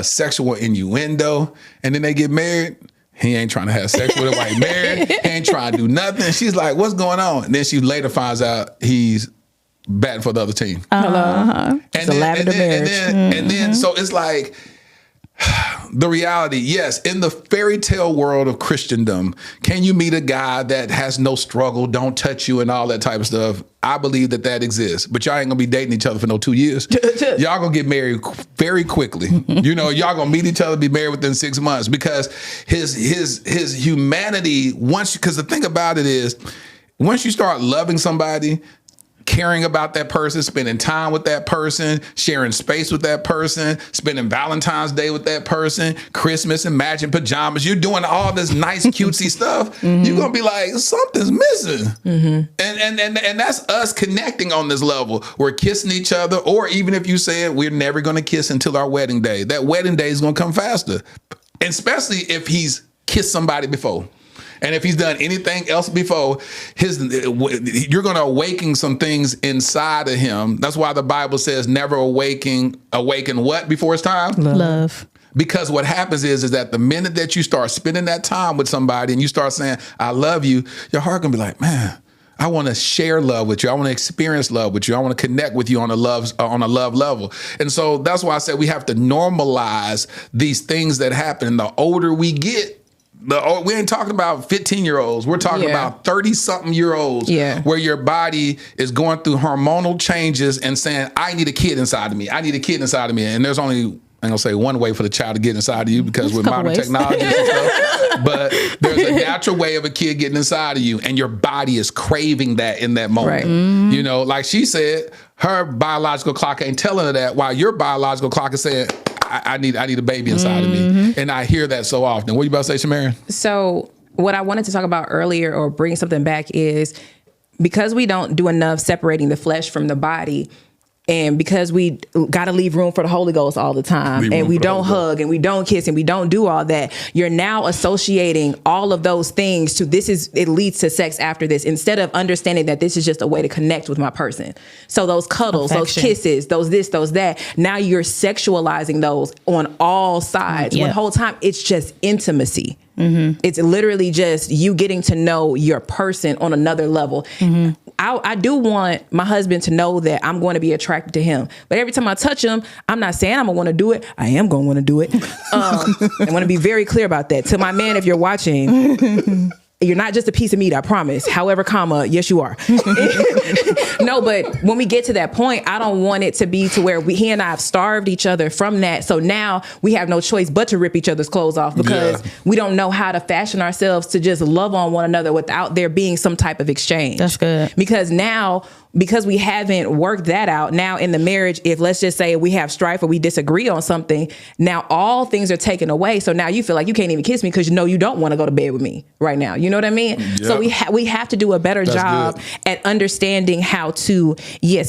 sexual innuendo. And then they get married. He ain't trying to have sex with a white married. He ain't trying to do nothing. She's like, what's going on? And then she later finds out he's batting for the other team. Uh-huh. It's a lavender marriage. And then, so it's like, the reality, yes, in the fairy tale world of Christendom, can you meet a guy that has no struggle, don't touch you and all that type of stuff? I believe that exists, but y'all ain't gonna be dating each other for no 2 years. Y'all gonna get married very quickly. Y'all gonna meet each other, be married within 6 months because his humanity, because the thing about it is, once you start loving somebody, caring about that person, spending time with that person, sharing space with that person, spending Valentine's Day with that person, Christmas and matching pajamas. You're doing all this nice, cutesy stuff. Mm-hmm. You're going to be like, something's missing. Mm-hmm. And that's us connecting on this level. We're kissing each other, or even if you said we're never going to kiss until our wedding day, that wedding day is going to come faster, especially if he's kissed somebody before. And if he's done anything else before, you're going to awaken some things inside of him. That's why the Bible says never awaken what before it's time? Love. Because what happens is that the minute that you start spending that time with somebody and you start saying, I love you, your heart going to be like, man, I want to share love with you. I want to experience love with you. I want to connect with you on a love level. And so that's why I said we have to normalize these things that happen. And the older we get, we ain't talking about 15-year-olds. We're talking about 30-something-year-olds where your body is going through hormonal changes and saying, I need a kid inside of me. I need a kid inside of me. And there's only, I'm going to say one way for the child to get inside of you because with modern technology and stuff. But there's a natural way of a kid getting inside of you, and your body is craving that in that moment. Right. Mm-hmm. Like she said, her biological clock ain't telling her that, while your biological clock is saying, I need a baby inside of me. And I hear that so often. What are you about to say, ShaMarian? So what I wanted to talk about earlier or bring something back is because we don't do enough separating the flesh from the body, And because we got to leave room for the Holy Ghost all the time, and we don't hug and we don't kiss and we don't do all that, you're now associating all of those things to it leads to sex after this, instead of understanding that this is just a way to connect with my person. So those cuddles, those kisses, those this, those that, now you're sexualizing those on all sides. When the whole time it's just intimacy. Mm-hmm. It's literally just you getting to know your person on another level. Mm-hmm. I do want my husband to know that I'm going to be attracted to him. But every time I touch him, I'm not saying I'm going to want to do it. I am going to want to do it. I want to be very clear about that. To my man, if you're watching, you're not just a piece of meat, I promise. However, yes, you are. No, but when we get to that point, I don't want it to be to where he and I have starved each other from that. So now we have no choice but to rip each other's clothes off because we don't know how to fashion ourselves to just love on one another without there being some type of exchange. That's good. Because we haven't worked that out, now in the marriage, if let's just say we have strife or we disagree on something, now all things are taken away. So now you feel like you can't even kiss me because you don't want to go to bed with me right now. You know what I mean? Yep. So we have to do a better job at understanding how to,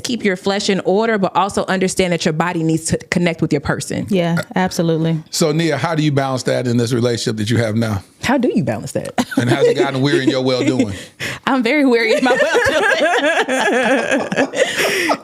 keep your flesh in order, but also understand that your body needs to connect with your person. Yeah, absolutely. So Nia, how do you balance that in this relationship that you have now? How do you balance that? And has it gotten weary in your well-doing? I'm very weary in my well-doing.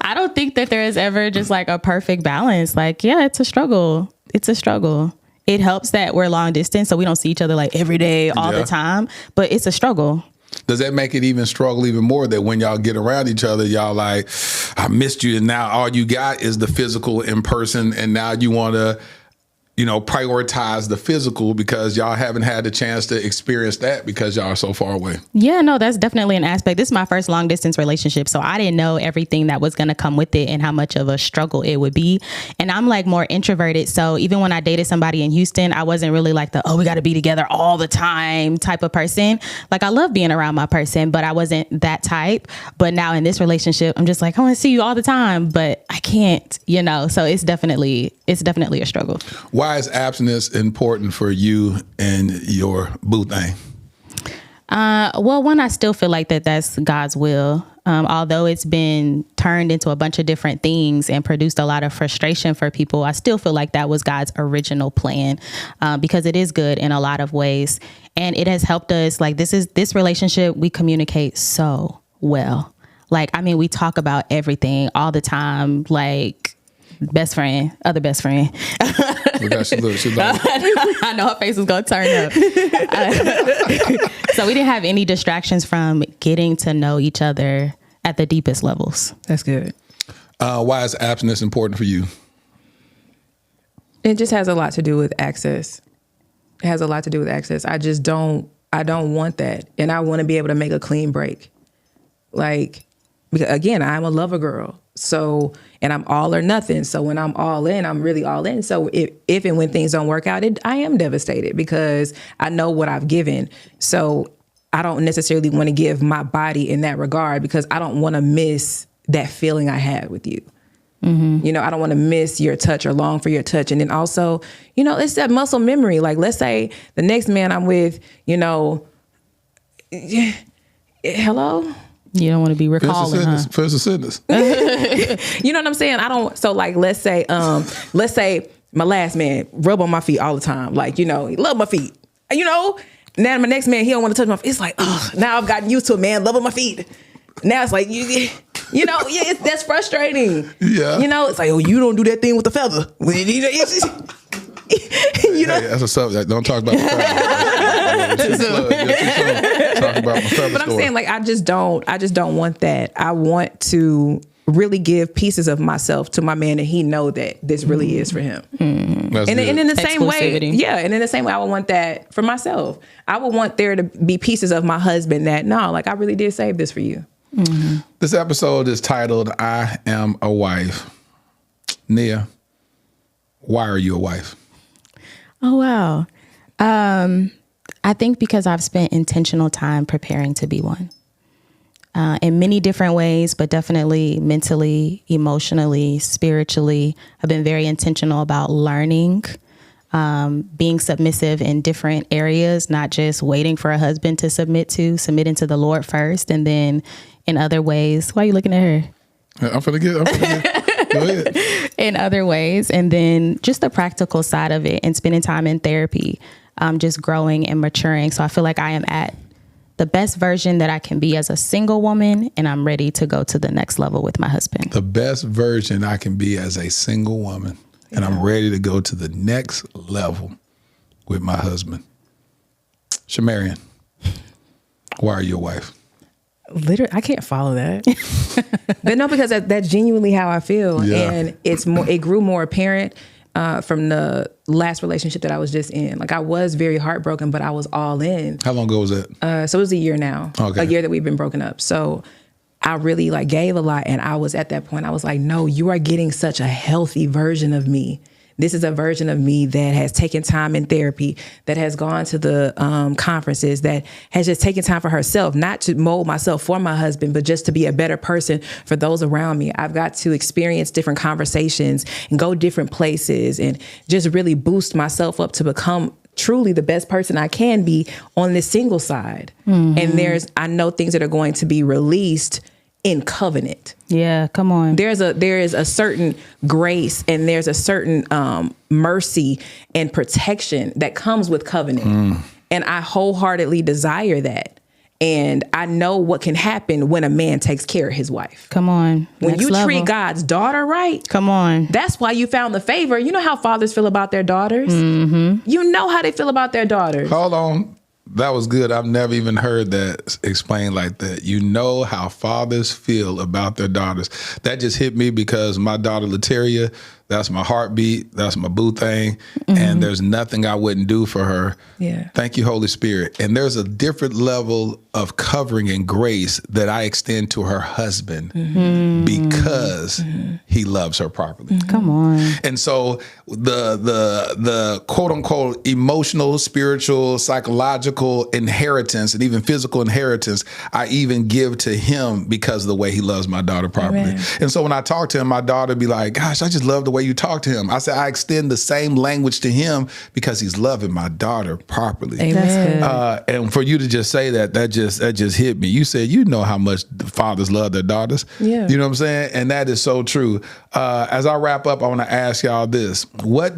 I don't think that there is ever just like a perfect balance. Like, it's a struggle. It's a struggle. It helps that we're long distance, so we don't see each other like every day, all the time, but it's a struggle. Does that make it struggle even more that when y'all get around each other, y'all like, I missed you, and now all you got is the physical in person, and now you want to, prioritize the physical because y'all haven't had the chance to experience that because y'all are so far away? Yeah, no, that's definitely an aspect. This is my first long distance relationship, so I didn't know everything that was going to come with it and how much of a struggle it would be. And I'm like more introverted, so even when I dated somebody in Houston, I wasn't really like we got to be together all the time type of person. Like, I love being around my person, but I wasn't that type. But now in this relationship, I'm just like, I want to see you all the time, but I can't, so it's definitely a struggle. Why is abstinence important for you and your boo thing? Well, one, I still feel like that's God's will. Although it's been turned into a bunch of different things and produced a lot of frustration for people, I still feel like that was God's original plan, because it is good in a lot of ways. And it has helped us. Like, this relationship, we communicate so well. Like, I mean, we talk about everything all the time, like best friend, other best friend. I know her face was going to turn up. So we didn't have any distractions from getting to know each other at the deepest levels. That's good. Why is abstinence important for you? It just has a lot to do with access. It has a lot to do with access. I don't want that. And I want to be able to make a clean break. Like, because again, I'm a lover girl. So, and I'm all or nothing. So when I'm all in, I'm really all in. So if and when things don't work out, I am devastated because I know what I've given. So I don't necessarily want to give my body in that regard because I don't want to miss that feeling I had with you. Mm-hmm. I don't want to miss your touch or long for your touch. And then also, it's that muscle memory. Like, let's say the next man I'm with, hello? You don't want to be recalling, First a sentence. You know what I'm saying? So like, let's say my last man rub on my feet all the time. Like, he love my feet, now my next man, he don't want to touch my feet. It's like, now I've gotten used to a man loving my feet. Now it's like, that's frustrating. Yeah. It's like, you don't do that thing with the feather. That's a subject. Don't talk about the feather. Talk about my feather. But I'm saying, like, I just don't want that. I want to really give pieces of myself to my man and he know that this really is for him. And in the same way, and in the same way, I would want that for myself. I would want there to be pieces of my husband that, I really did save this for you. Mm-hmm. This episode is titled, I Am a Wife. Nia, why are you a wife? Oh, wow. I think because I've spent intentional time preparing to be one. In many different ways, but definitely mentally, emotionally, spiritually. I've been very intentional about learning, being submissive in different areas, not just waiting for a husband to submitting to the Lord first, and then in other ways. Why are you looking at her? I'm finna get ahead. in other ways. And then just the practical side of it and spending time in therapy, just growing and maturing. So I feel like I am at the best version that I can be as a single woman, and I'm ready to go to the next level with my husband. The best version I can be as a single woman, and I'm ready to go to the next level with my husband. ShaMarian, why are you a wife? Literally, I can't follow that. But no, because that's genuinely how I feel. Yeah. And it grew more apparent from the last relationship that I was just in. Like, I was very heartbroken, but I was all in. How long ago was that? So it was a year now. Okay. A year that we've been broken up. So I really like gave a lot. And I was at that point, I was like, no, you are getting such a healthy version of me. This is a version of me that has taken time in therapy, that has gone to the conferences, that has just taken time for herself, not to mold myself for my husband, but just to be a better person for those around me. I've got to experience different conversations and go different places and just really boost myself up to become truly the best person I can be on this single side. Mm-hmm. And I know things that are going to be released in covenant. Yeah, come on. There is a certain grace and there's a certain mercy and protection that comes with covenant. And I wholeheartedly desire that. And I know what can happen when a man takes care of his wife. Come on. When Next you level. treat God's daughter right. Come on. That's why you found the favor. You know how fathers feel about their daughters? Mm-hmm. You know how they feel about their daughters. Hold on. That was good. I've never even heard that explained like that. You know how fathers feel about their daughters. That just hit me because my daughter, Lateria, that's my heartbeat. That's my boo thing. Mm-hmm. And there's nothing I wouldn't do for her. Yeah. Thank you, Holy Spirit. And there's a different level of covering and grace that I extend to her husband because he loves her properly. Come on. And so the quote unquote emotional, spiritual, psychological inheritance and even physical inheritance, I even give to him because of the way he loves my daughter properly. Amen. And so when I talk to him, my daughter be like, gosh, I just love the way you talk to him. I said, I extend the same language to him because he's loving my daughter properly. Amen. And for you to just say that just hit me. You said, you know how much the fathers love their daughters. Yeah. You know what I'm saying? And that is so true. As I wrap up, I want to ask y'all this. What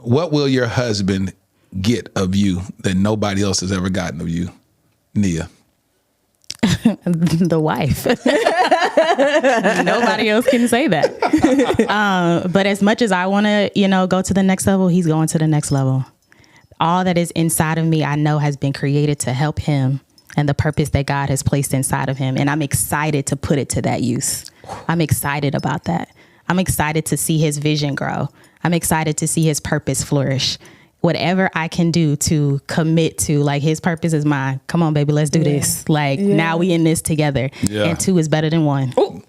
will your husband get of you that nobody else has ever gotten of you? Nia. The wife. Nobody else can say that. But as much as I want to, go to the next level, he's going to the next level. All that is inside of me, I know has been created to help him and the purpose that God has placed inside of him. And I'm excited to put it to that use. I'm excited about that. I'm excited to see his vision grow. I'm excited to see his purpose flourish. Whatever I can do to commit to, like, his purpose is mine. Come on, baby, let's do this. Like, now we in this together. Yeah. And 2 is better than 1. Ooh.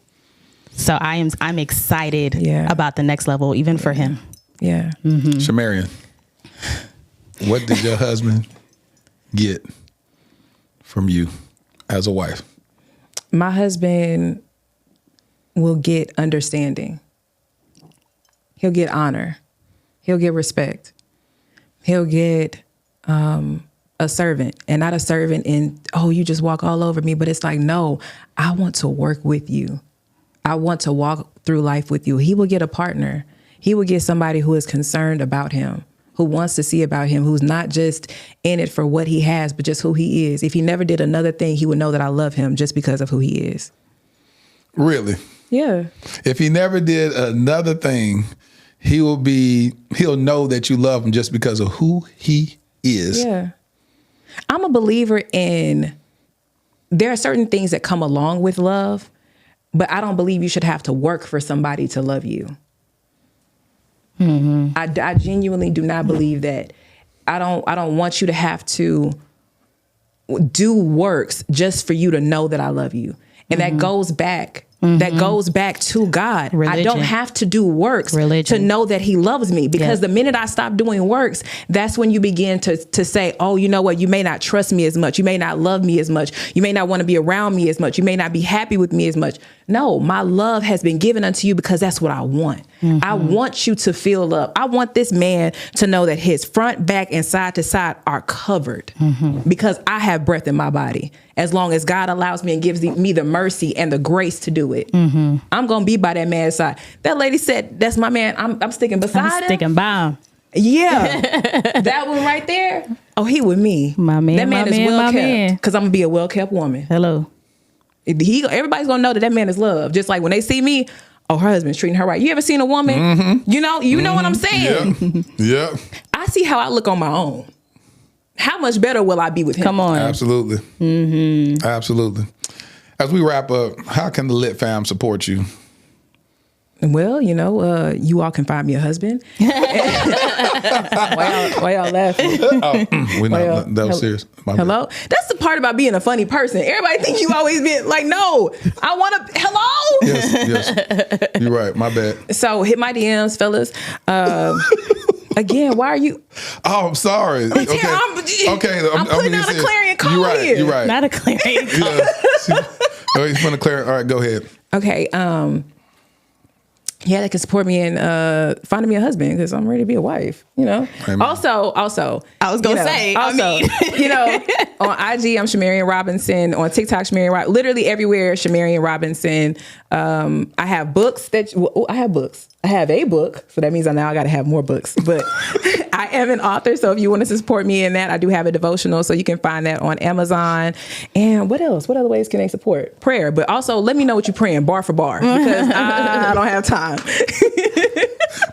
So I'm excited about the next level, even for him. Yeah. Mm-hmm. ShaMarian, what did your husband get from you as a wife? My husband will get understanding. He'll get honor. He'll get respect. He'll get a servant, and not a servant in, oh, you just walk all over me. But it's like, no, I want to work with you. I want to walk through life with you. He will get a partner. He will get somebody who is concerned about him, who wants to see about him, who's not just in it for what he has, but just who he is. If he never did another thing, he would know that I love him just because of who he is. Really? Yeah. If he never did another thing, he'll know that you love him just because of who he is. Yeah. I'm a believer in, there are certain things that come along with love, but I don't believe you should have to work for somebody to love you. Mm-hmm. I genuinely do not believe that. I don't want you to have to do works just for you to know that I love you. And that goes back. That goes back to God. Religion. I don't have to do works to know that he loves me, because the minute I stop doing works, that's when you begin to say, oh, you know what? You may not trust me as much. You may not love me as much. You may not want to be around me as much. You may not be happy with me as much. No, my love has been given unto you because that's what I want. I want you to fill up. I want this man to know that his front, back, and side to side are covered because I have breath in my body. As long as God allows me and gives me the mercy and the grace to do it, I'm going to be by that man's side. That lady said, that's my man. I'm sticking beside him. Sticking by him. Yeah. That one right there. Oh, he with me. My man, that man my is man, well my kept. man. Because I'm going to be a well-kept woman. Hello. Everybody's going to know that man is loved. Just like when they see me, oh, her husband's treating her right. You ever seen a woman? You know what I'm saying? Yeah. I see how I look on my own. How much better will I be with him? Come on. Absolutely. Absolutely. As we wrap up, how can the Lit Fam support you? Well, you all can find me a husband. Why y'all laughing? That was serious. Hello? That's the part about being a funny person. Everybody think you always been like, no, I want to, hello? Yes. You're right. My bad. So hit my DMs, fellas. Again, why are you? Oh, I'm sorry. Okay. I'm putting out a clarion call here. You're right. Not a clarion call. Yeah. He's putting a clarion. All right, go ahead. Okay. Yeah, they can support me in finding me a husband because I'm ready to be a wife. Amen. Also, I was gonna say. On IG, I'm ShaMarian Robinson. On TikTok, ShaMarian Robinson. Literally everywhere, ShaMarian Robinson. I have books I have books. I have a book, so that means now I got to have more books. But I am an author, so if you want to support me in that, I do have a devotional, so you can find that on Amazon. And what else? What other ways can they support? Prayer, but also let me know what you're praying, bar for bar, because I don't have time.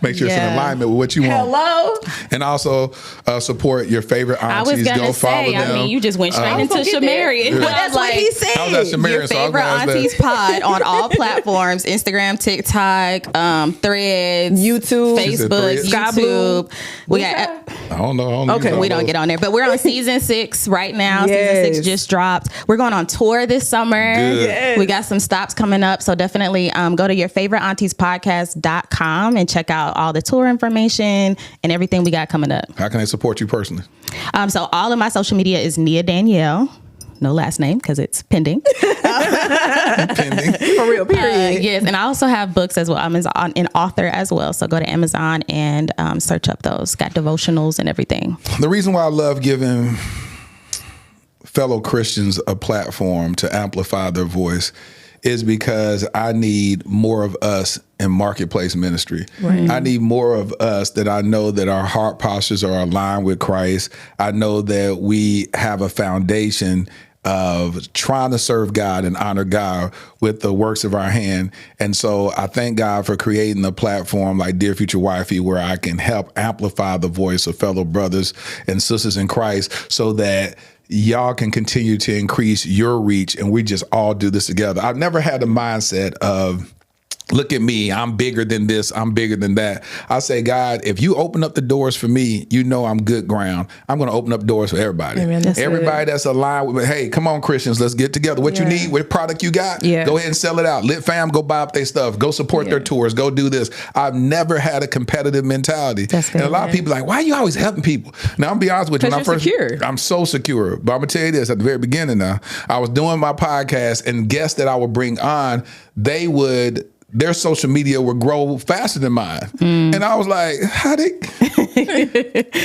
Make sure it's in alignment with what you want. Hello. And also support your favorite aunties. I was gonna Go follow say. them. I mean, you just went straight into ShaMarian. Well, that's what he said. I was at ShaMarian, Your favorite aunties pod on all platforms: Instagram, TikTok, Threads, YouTube, Facebook, YouTube. We got. I don't know. Okay, we don't get on there, but we're on season 6 right now. Season 6 just dropped. We're going on tour this summer. Good. We got some stops coming up, so definitely go to yourfavoriteaunties.podcast.com and check out all the tour information and everything we got coming up. How can they support you personally? So all of my social media is Nia Danielle. No last name because it's pending. Pending. For real, period. Yes, and I also have books as well. I'm an author as well. So go to Amazon and search up those. Got devotionals and everything. The reason why I love giving fellow Christians a platform to amplify their voice is because I need more of us in marketplace ministry. Right. I need more of us that I know that our heart postures are aligned with Christ. I know that we have a foundation of trying to serve God and honor God with the works of our hand. And so I thank God for creating a platform like Dear Future Wifey where I can help amplify the voice of fellow brothers and sisters in Christ so that y'all can continue to increase your reach and we just all do this together. I've never had the mindset of, look at me, I'm bigger than this, I'm bigger than that. I say, God, if you open up the doors for me, you know I'm good ground. I'm going to open up doors for everybody. Amen, everybody that's aligned with me. Hey, come on, Christians, let's get together. What you need, what product you got, go ahead and sell it out. Lit Fam, go buy up their stuff. Go support their tours. Go do this. I've never had a competitive mentality. And a lot of people are like, why are you always helping people? Now, I'm going to be honest with you. When I'm so secure. But I'm going to tell you this at the very beginning now. I was doing my podcast and guests that I would bring on, their social media would grow faster than mine. And I was like, how they...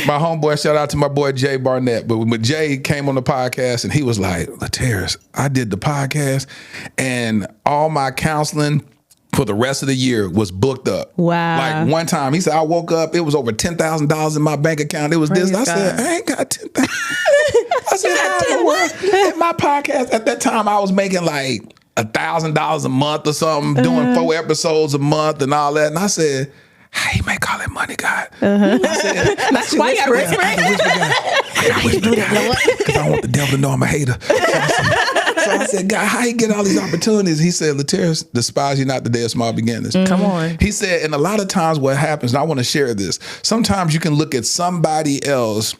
My homeboy, shout out to my boy Jay Barnett. But when Jay came on the podcast and he was like, Lateris, I did the podcast and all my counseling for the rest of the year was booked up. Wow. Like one time, he said, I woke up, it was over $10,000 in my bank account. It was this. I said, I ain't got 10,000. I said, how in the world? And my podcast, at that time, I was making like $1,000 a month or something, doing 4 episodes a month and all that. And I said, how you make all that money, God? I said, that's why you whisper. I whisper because I don't want the devil to know I'm a hater. So I said, God, how you get all these opportunities? He said, Lateris, despise you not the day of small beginnings. Come on. He said, and a lot of times what happens, and I want to share this, sometimes you can look at somebody else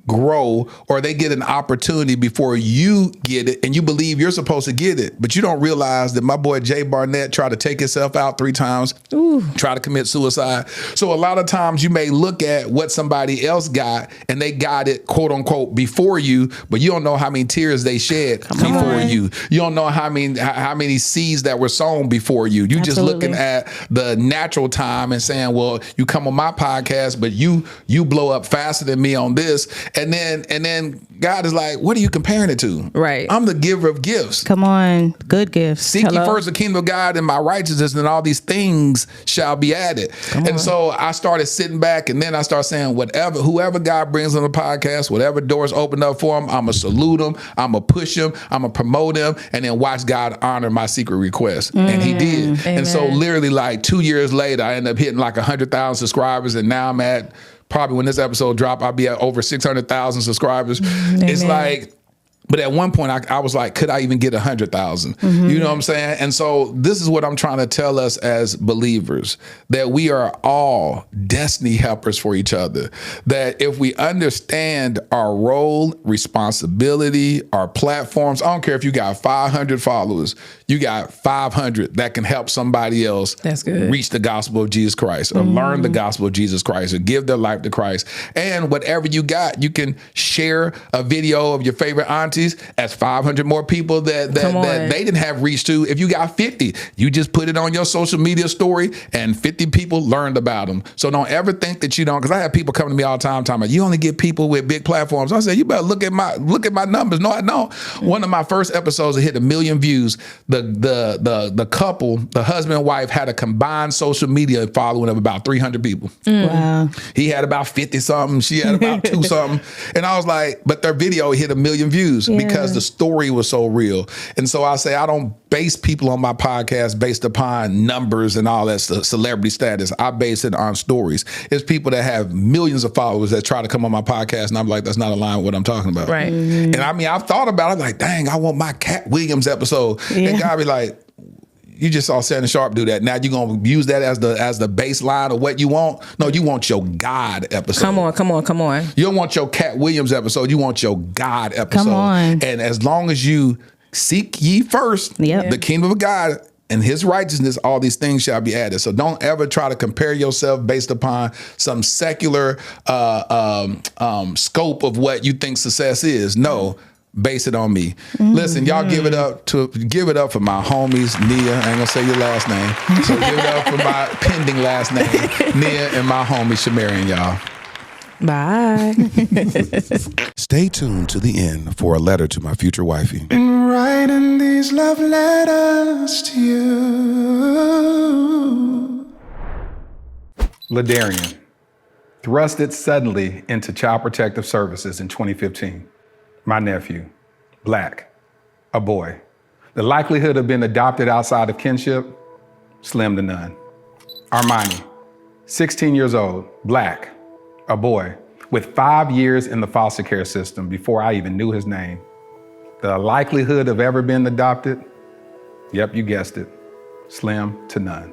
grow, or they get an opportunity before you get it, and you believe you're supposed to get it, but you don't realize that my boy Jay Barnett tried to take himself out 3 times, try to commit suicide. So a lot of times you may look at what somebody else got, and they got it, quote unquote, before you, but you don't know how many tears they shed before you. You don't know how many seeds that were sown before you. You just looking at the natural time and saying, well, you come on my podcast, but you blow up faster than me on this. And then God is like, what are you comparing it to? Right. I'm the giver of gifts. Come on. Good gifts. Seek ye first the kingdom of God and my righteousness, and all these things shall be added. And so I started sitting back, and then I started saying, whoever God brings on the podcast, whatever doors open up for him, I'm going to salute him. I'm going to push him. I'm going to promote him, and then watch God honor my secret request. And he did. Amen. And so literally like 2 years later, I ended up hitting like 100,000 subscribers, and now I'm at, probably when this episode drop, I'll be at over 600,000 subscribers. It's like, but at one point I was like, could I even get 100,000? You know what I'm saying? And so this is what I'm trying to tell us as believers, that we are all destiny helpers for each other. That if we understand our role, responsibility, our platforms, I don't care if you got 500 followers, you got 500 that can help somebody else reach the gospel of Jesus Christ, or learn the gospel of Jesus Christ, or give their life to Christ. And whatever you got, you can share a video of your favorite aunties as 500 more people that they didn't have reach to. If you got 50, you just put it on your social media story, and 50 people learned about them. So don't ever think that you don't, because I have people coming to me all the time talking about, you only get people with big platforms. I said, you better look at my numbers. No, I don't. One of my first episodes that hit 1 million views, the couple, the husband and wife, had a combined social media following of about 300 people. Wow. He had about 50 something. She had about 2 something. And I was like, but their video hit 1 million views because the story was so real. And so I say, I don't base people on my podcast based upon numbers and all that celebrity status. I base it on stories. It's people that have millions of followers that try to come on my podcast, and I'm like, that's not aligned with what I'm talking about. Right. And I mean, I've thought about it. I'm like, dang, I want my Cat Williams episode. And God be like, you just saw Shannon Sharp do that. Now you're going to use that as the baseline of what you want? No, you want your God episode. Come on. You don't want your Cat Williams episode. You want your God episode. Come on. And as long as you seek ye first the kingdom of God and his righteousness, all these things shall be added. So don't ever try to compare yourself based upon some secular scope of what you think success is. No. Base it on me. Listen, y'all give it up for my homies, Nia. I ain't gonna say your last name. So give it up for my pending last name, Nia, and my homie ShaMarian, y'all. Bye. Stay tuned to the end for a letter to my future wifey. Been writing these love letters to you. Ladarian, thrusted suddenly into Child Protective Services in 2015. My nephew, Black, a boy. The likelihood of being adopted outside of kinship, slim to none. Armani, 16 years old, Black, a boy, with 5 years in the foster care system before I even knew his name. The likelihood of ever being adopted, yep, you guessed it, slim to none.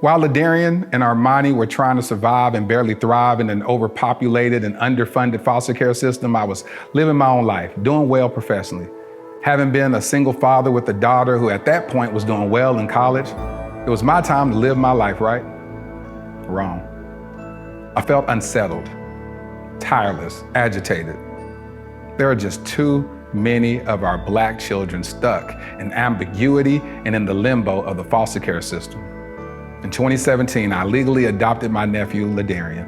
While Ladarian and Armani were trying to survive and barely thrive in an overpopulated and underfunded foster care system, I was living my own life, doing well professionally. Having been a single father with a daughter who at that point was doing well in college, it was my time to live my life, right? Wrong. I felt unsettled, tireless, agitated. There are just too many of our Black children stuck in ambiguity and in the limbo of the foster care system. In 2017, I legally adopted my nephew, Ladarian.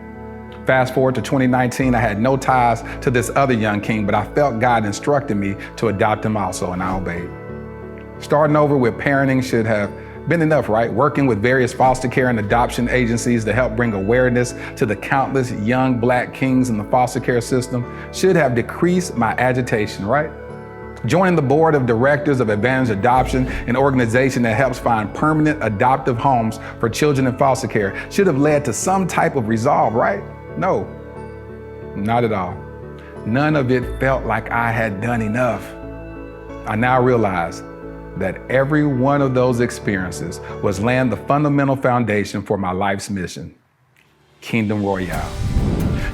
Fast forward to 2019, I had no ties to this other young king, but I felt God instructed me to adopt him also, and I obeyed. Starting over with parenting should have been enough, right? Working with various foster care and adoption agencies to help bring awareness to the countless young Black kings in the foster care system should have decreased my agitation, right? Joining the board of directors of Advantage Adoption, an organization that helps find permanent adoptive homes for children in foster care, should have led to some type of resolve, right? No, not at all. None of it felt like I had done enough. I now realize that every one of those experiences was laying the fundamental foundation for my life's mission, Kingdom Royale.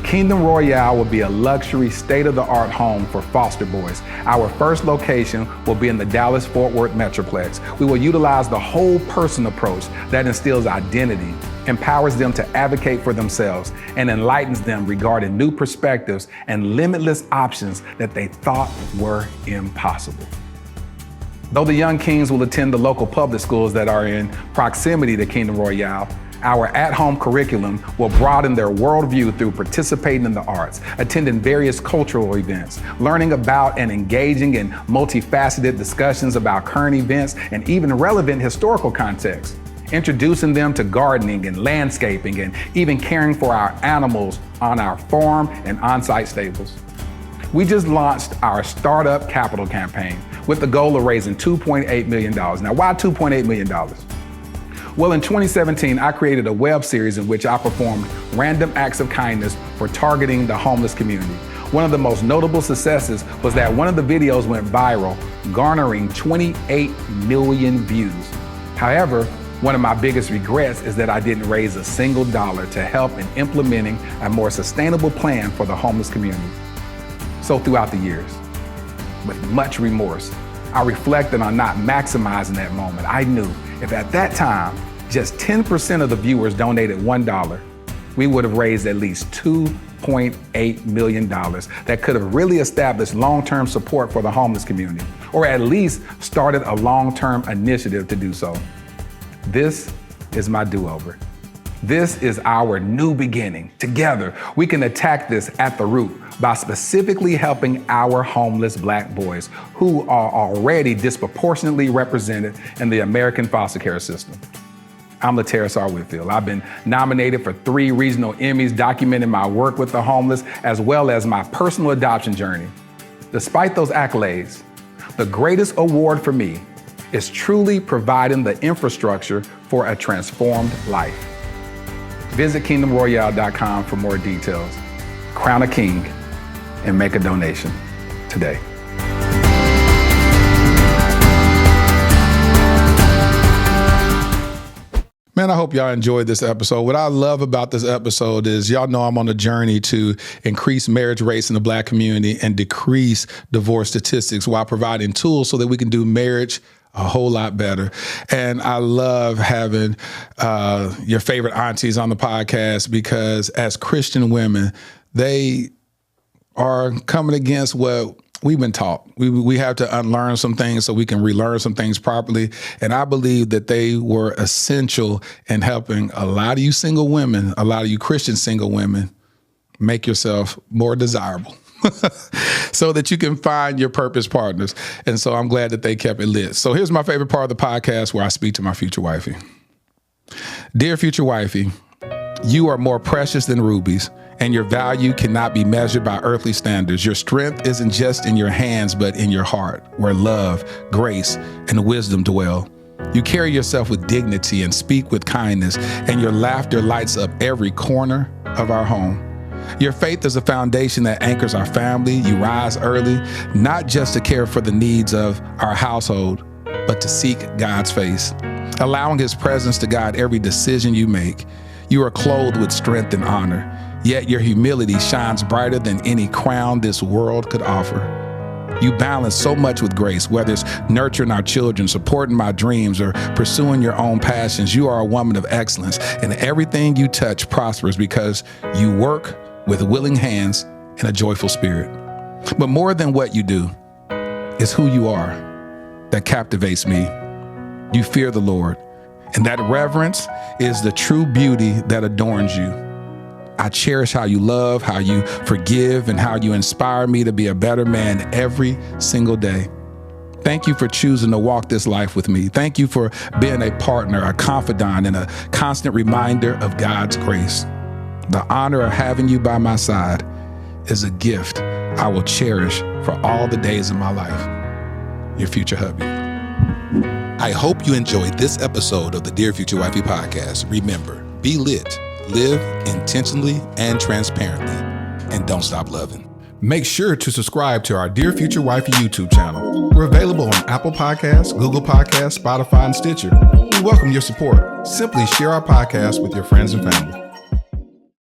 Kingdom Royale will be a luxury, state-of-the-art home for foster boys. Our first location will be in the Dallas-Fort Worth Metroplex. We will utilize the whole person approach that instills identity, empowers them to advocate for themselves, and enlightens them regarding new perspectives and limitless options that they thought were impossible. Though the young kings will attend the local public schools that are in proximity to Kingdom Royale, our at-home curriculum will broaden their worldview through participating in the arts, attending various cultural events, learning about and engaging in multifaceted discussions about current events and even relevant historical contexts, introducing them to gardening and landscaping and even caring for our animals on our farm and on-site stables. We just launched our Startup Capital campaign with the goal of raising $2.8 million. Now, why $2.8 million? Well, in 2017, I created a web series in which I performed random acts of kindness for targeting the homeless community. One of the most notable successes was that one of the videos went viral, garnering 28 million views. However, one of my biggest regrets is that I didn't raise a single dollar to help in implementing a more sustainable plan for the homeless community. So throughout the years, with much remorse, I reflected on not maximizing that moment. I knew if at that time, just 10% of the viewers donated $1, we would have raised at least $2.8 million that could have really established long-term support for the homeless community, or at least started a long-term initiative to do so. This is my do-over. This is our new beginning. Together, we can attack this at the root by specifically helping our homeless Black boys who are already disproportionately represented in the American foster care system. I'm Laterras R. Whitfield. I've been nominated for 3 regional Emmys documenting my work with the homeless as well as my personal adoption journey. Despite those accolades, the greatest award for me is truly providing the infrastructure for a transformed life. Visit kingdomroyale.com for more details. Crown a king and make a donation today. Man, I hope y'all enjoyed this episode. What I love about this episode is y'all know I'm on a journey to increase marriage rates in the Black community and decrease divorce statistics while providing tools so that we can do marriage a whole lot better. And I love having your favorite aunties on the podcast because as Christian women, they are coming against what we've been taught. We have to unlearn some things so we can relearn some things properly. And I believe that they were essential in helping a lot of you single women, a lot of you Christian single women, make yourself more desirable so that you can find your purpose partners. And so I'm glad that they kept it lit. So here's my favorite part of the podcast where I speak to my future wifey. Dear future wifey, you are more precious than rubies, and your value cannot be measured by earthly standards. Your strength isn't just in your hands, but in your heart, where love, grace, and wisdom dwell. You carry yourself with dignity and speak with kindness, and your laughter lights up every corner of our home. Your faith is a foundation that anchors our family. You rise early, not just to care for the needs of our household, but to seek God's face, allowing His presence to guide every decision you make. You are clothed with strength and honor, yet your humility shines brighter than any crown this world could offer. You balance so much with grace, whether it's nurturing our children, supporting my dreams, or pursuing your own passions. You are a woman of excellence, and everything you touch prospers because you work with willing hands and a joyful spirit. But more than what you do, it's who you are that captivates me. You fear the Lord, and that reverence is the true beauty that adorns you. I cherish how you love, how you forgive, and how you inspire me to be a better man every single day. Thank you for choosing to walk this life with me. Thank you for being a partner, a confidant, and a constant reminder of God's grace. The honor of having you by my side is a gift I will cherish for all the days of my life. Your future hubby. I hope you enjoyed this episode of the Dear Future Wifey podcast. Remember, be lit, live intentionally and transparently, and don't stop loving. Make sure to subscribe to our Dear Future Wifey YouTube channel. We're available on Apple Podcasts, Google Podcasts, Spotify, and Stitcher. We welcome your support. Simply share our podcast with your friends and family.